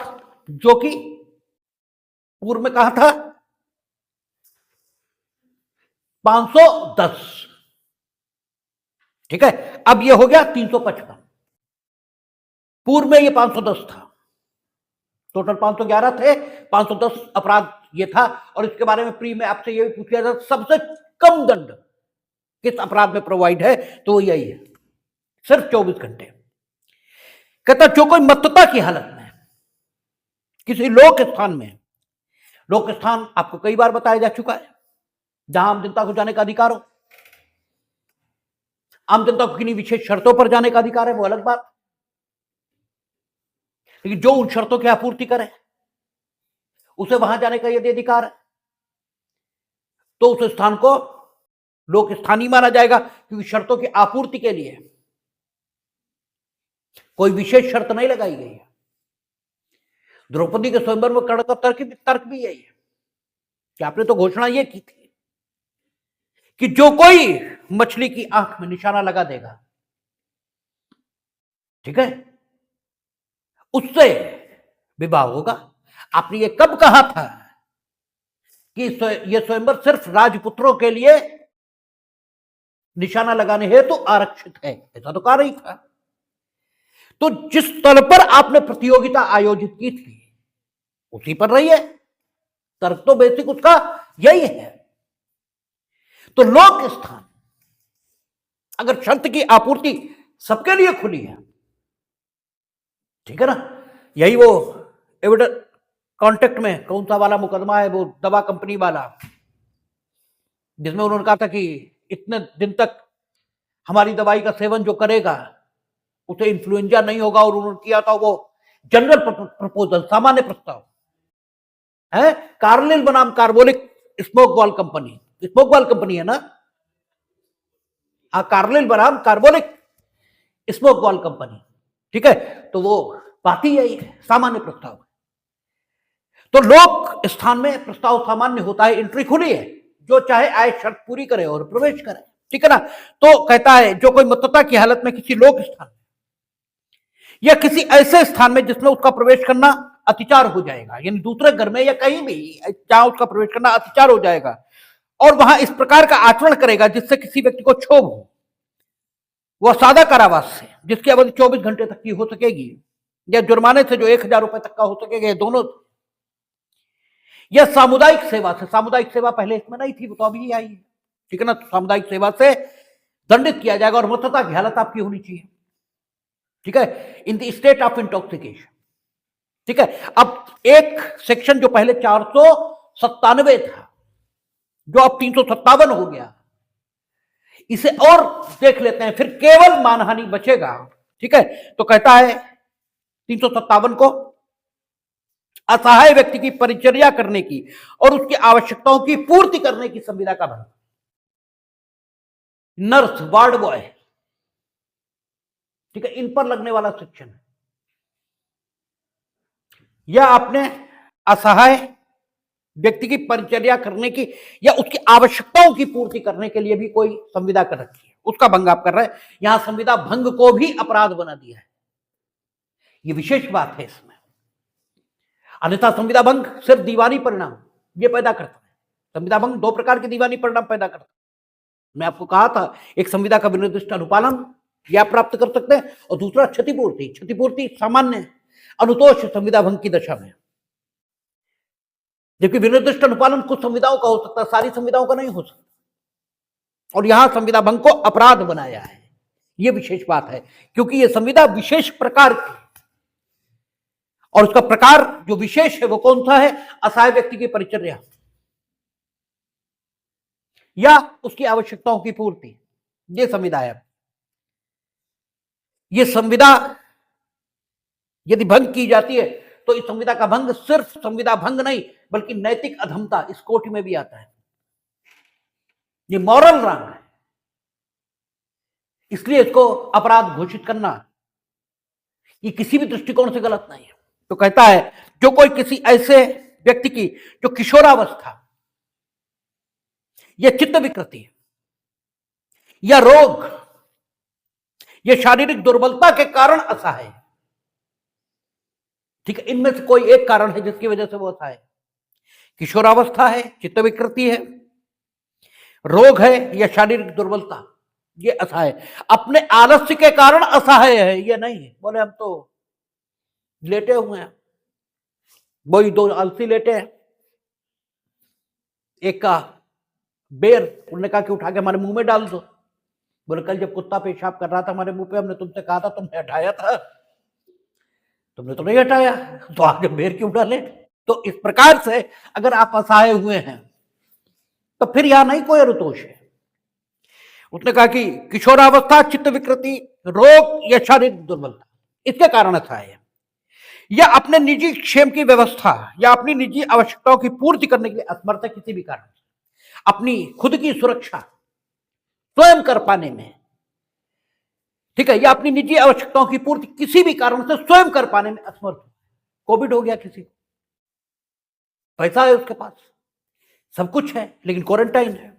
जो कि पूर्व में कहा था 510, ठीक है, अब ये हो गया 355। पूर्व में ये 510 था, टोटल 511 थे, 510 अपराध ये था। और इसके बारे में प्री में आपसे ये भी पूछ लिया था सबसे कम दंड किस अपराध में प्रोवाइड है, तो वो यही है, सिर्फ 24 घंटे। कहता जो कोई मत्तता की हालत में किसी लोक स्थान में, लोक स्थान आपको कई बार बताया जा चुका है, जहां आम जनता को जाने का अधिकार हो, आम जनता को किन्हीं विशेष शर्तों पर जाने का अधिकार है वो अलग बात, लेकिन जो उन शर्तों की आपूर्ति करे उसे वहां जाने का यदि अधिकार है तो उस स्थान को लोक स्थान ही माना जाएगा, क्योंकि शर्तों की आपूर्ति के लिए कोई विशेष शर्त नहीं लगाई गई है। द्रौपदी के स्वयंवर में कर्ण का तर्क भी यही है कि आपने तो घोषणा ये की थी कि जो कोई मछली की आंख में निशाना लगा देगा, ठीक है, उससे विवाह होगा। आपने ये कब कहा था कि ये स्वयंवर सिर्फ राजपुत्रों के लिए निशाना लगाने हेतु तो आरक्षित है, ऐसा तो कहा नहीं था। तो जिस तल पर आपने प्रतियोगिता आयोजित की थी उसी पर रही है, तर्क तो बेसिक उसका यही है। तो लोक स्थान अगर शर्त की आपूर्ति सबके लिए खुली है, ठीक है ना, यही वो एविडेंस कॉन्टेक्ट में कौन सा वाला मुकदमा है, वो दवा कंपनी वाला, जिसमें उन्होंने कहा था कि इतने दिन तक हमारी दवाई का सेवन जो करेगा उसे इन्फ्लुएंजा नहीं होगा, और उन्होंने किया था वो जनरल प्रपोजल, सामान्य प्रस्ताव है, कार्लिल बनाम carbolic smoke ball company, smoke ball company है ना, हाँ, कार्लिल बनाम कार्बोलिक स्मोक बॉल कंपनी, ठीक है। तो वो बात ही यही है, सामान्य प्रस्ताव। तो लोक स्थान में प्रस्ताव सामान्य होता है, एंट्री खुली है, जो चाहे आए शर्त पूरी करे और प्रवेश करे, ठीक है ना। तो कहता है जो कोई मत्तता की हालत में किसी लोक स्थान या किसी ऐसे स्थान में जिसमें उसका प्रवेश करना अतिचार हो जाएगा, यानी दूसरे घर में या कहीं भी जहां उसका प्रवेश करना अतिचार हो जाएगा, और वहां इस प्रकार का आचरण करेगा जिससे किसी व्यक्ति को क्षोभ हो, वह सादा कारावास से जिसकी अवधि 24 घंटे तक की हो सकेगी, या जुर्माने से जो 1000 रुपए तक का हो सकेगा, दोनों, या सामुदायिक सेवा से, सामुदायिक सेवा पहले इसमें नहीं थी, वो तो अभी आई है, ठीक है ना, तो सामुदायिक सेवा से दंडित किया जाएगा, और मत्तता की हालत आपकी होनी चाहिए, ठीक है, in the state of intoxication. ठीक है, अब एक सेक्शन जो पहले 497 था, जो अब 357 हो गया, इसे और देख लेते हैं, फिर केवल मानहानि बचेगा। ठीक है, तो कहता है 357 को, असहाय व्यक्ति की परिचर्या करने की और उसकी आवश्यकताओं की पूर्ति करने की संविदा का भंग। नर्स, वार्ड बॉय, ठीक है, इन पर लगने वाला सेक्शन है। या आपने असहाय व्यक्ति की परिचर्या करने की या उसकी आवश्यकताओं की पूर्ति करने के लिए भी कोई संविदा कर रखी है, उसका भंग आप कर रहे हैं। यहां संविदा भंग को भी अपराध बना दिया है, यह विशेष बात है इसमें। अन्यथा संविदा भंग सिर्फ दीवानी परिणाम ये पैदा करता है। संविदा भंग दो प्रकार के दीवानी परिणाम पैदा करता है। मैं आपको कहा था, एक संविदा का विनिर्दिष्ट अनुपालन या प्राप्त कर सकते हैं, और दूसरा क्षतिपूर्ति। क्षतिपूर्ति सामान्य अनुतोष संविदा भंग की दशा में, जबकि विनिर्दिष्ट अनुपालन कुछ संविदाओं का हो सकता है, सारी संविदाओं का नहीं हो सकता। और यहां संविदा भंग को अपराध बनाया है, यह विशेष बात है, क्योंकि यह संविदा विशेष प्रकार की, और उसका प्रकार जो विशेष है वो कौन सा है? असहाय व्यक्ति की परिचर्या या उसकी आवश्यकताओं की पूर्ति, ये संविदा है। ये संविदा यदि भंग की जाती है तो इस संविदा का भंग सिर्फ संविदा भंग नहीं बल्कि नैतिक अधमता, इस कोटि में भी आता है। ये मॉरल रॉन्ग है, इसलिए इसको अपराध घोषित करना ये किसी भी दृष्टिकोण से गलत नहीं है। तो कहता है, जो कोई किसी ऐसे व्यक्ति की जो किशोरावस्था या चित्त विकृति या रोग या शारीरिक दुर्बलता के कारण असहाय है, ठीक है, इनमें से कोई एक कारण है जिसकी वजह से वो असहाय है। किशोरावस्था है, चित्त विकृति है, रोग है या शारीरिक दुर्बलता, ये असहाय। अपने आलस्य के कारण असहाय है ये नहीं है, बोले हम तो लेटे हुए हैं, वही दो आलसी लेटे हैं, एक का बेर उन्होंने कहा कि उठा के हमारे मुंह में डाल दो। बोले कल जब कुत्ता पेशाब कर रहा था हमारे मुंह पे, हमने तुमसे कहा था, तुमने हटाया था, तुमने तो नहीं हटाया, तो आगे बेर क्यों डाले? तो इस प्रकार से अगर आप असहाय हुए हैं तो फिर यहां नहीं कोई अनुतोष है। उसने कहा कि किशोरावस्था, चित्त विकृति, रोग या शारीरिक दुर्बलता, इसके कारण असहाय है, या अपने निजी क्षेम की व्यवस्था या अपनी निजी आवश्यकताओं की पूर्ति करने के लिए असमर्थ है किसी भी कारण से, अपनी खुद की सुरक्षा स्वयं कर पाने में, ठीक है, या अपनी निजी आवश्यकताओं की पूर्ति किसी भी कारण से स्वयं कर पाने में असमर्थ। कोविड हो गया किसी को, पैसा है उसके पास, सब कुछ है, लेकिन क्वारंटाइन है,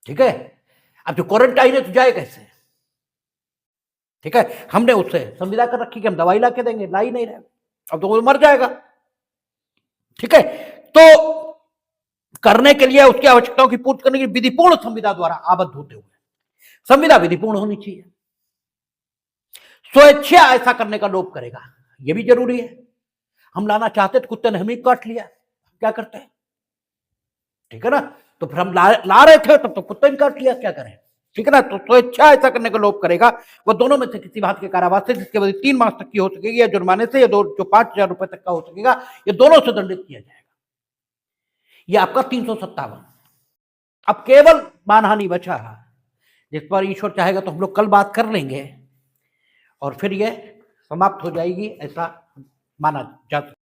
ठीक है, अब जो क्वारंटाइन है तो जाए कैसे? ठीक है, हमने उससे संविदा कर रखी कि हम दवाई ला के देंगे, ला ही नहीं रहे, अब तो वो मर जाएगा। ठीक है, तो करने के लिए उसकी आवश्यकताओं की पूर्ति करने की विधिपूर्ण संविदा द्वारा आबद्ध होते हुए, संविदा विधिपूर्ण होनी चाहिए। स्वेच्छा ऐसा करने का लोभ करेगा, यह भी जरूरी है। हम लाना चाहते तो कुत्ते ने हमें काट लिया, क्या करते हैं? ठीक है ना, तो फिर हम ला रहे थे तब तो कुत्ते ने काट लिया, क्या करें? ठीक है ना, तो स्वेच्छा ऐसा करने का लोभ करेगा, वह दोनों में से किसी बात के कारावास से, जिसके वजह 3 मास तक की हो सकेगी, या जुर्माने से, या जो 5,000 रुपए तक का हो सकेगा, ये दोनों से दंडित किया जाएगा। ये आपका 357। अब केवल मानहानि बचा, जिस पर ईश्वर चाहेगा तो हम लोग कल बात कर लेंगे और फिर यह समाप्त हो जाएगी, ऐसा माना जाता है।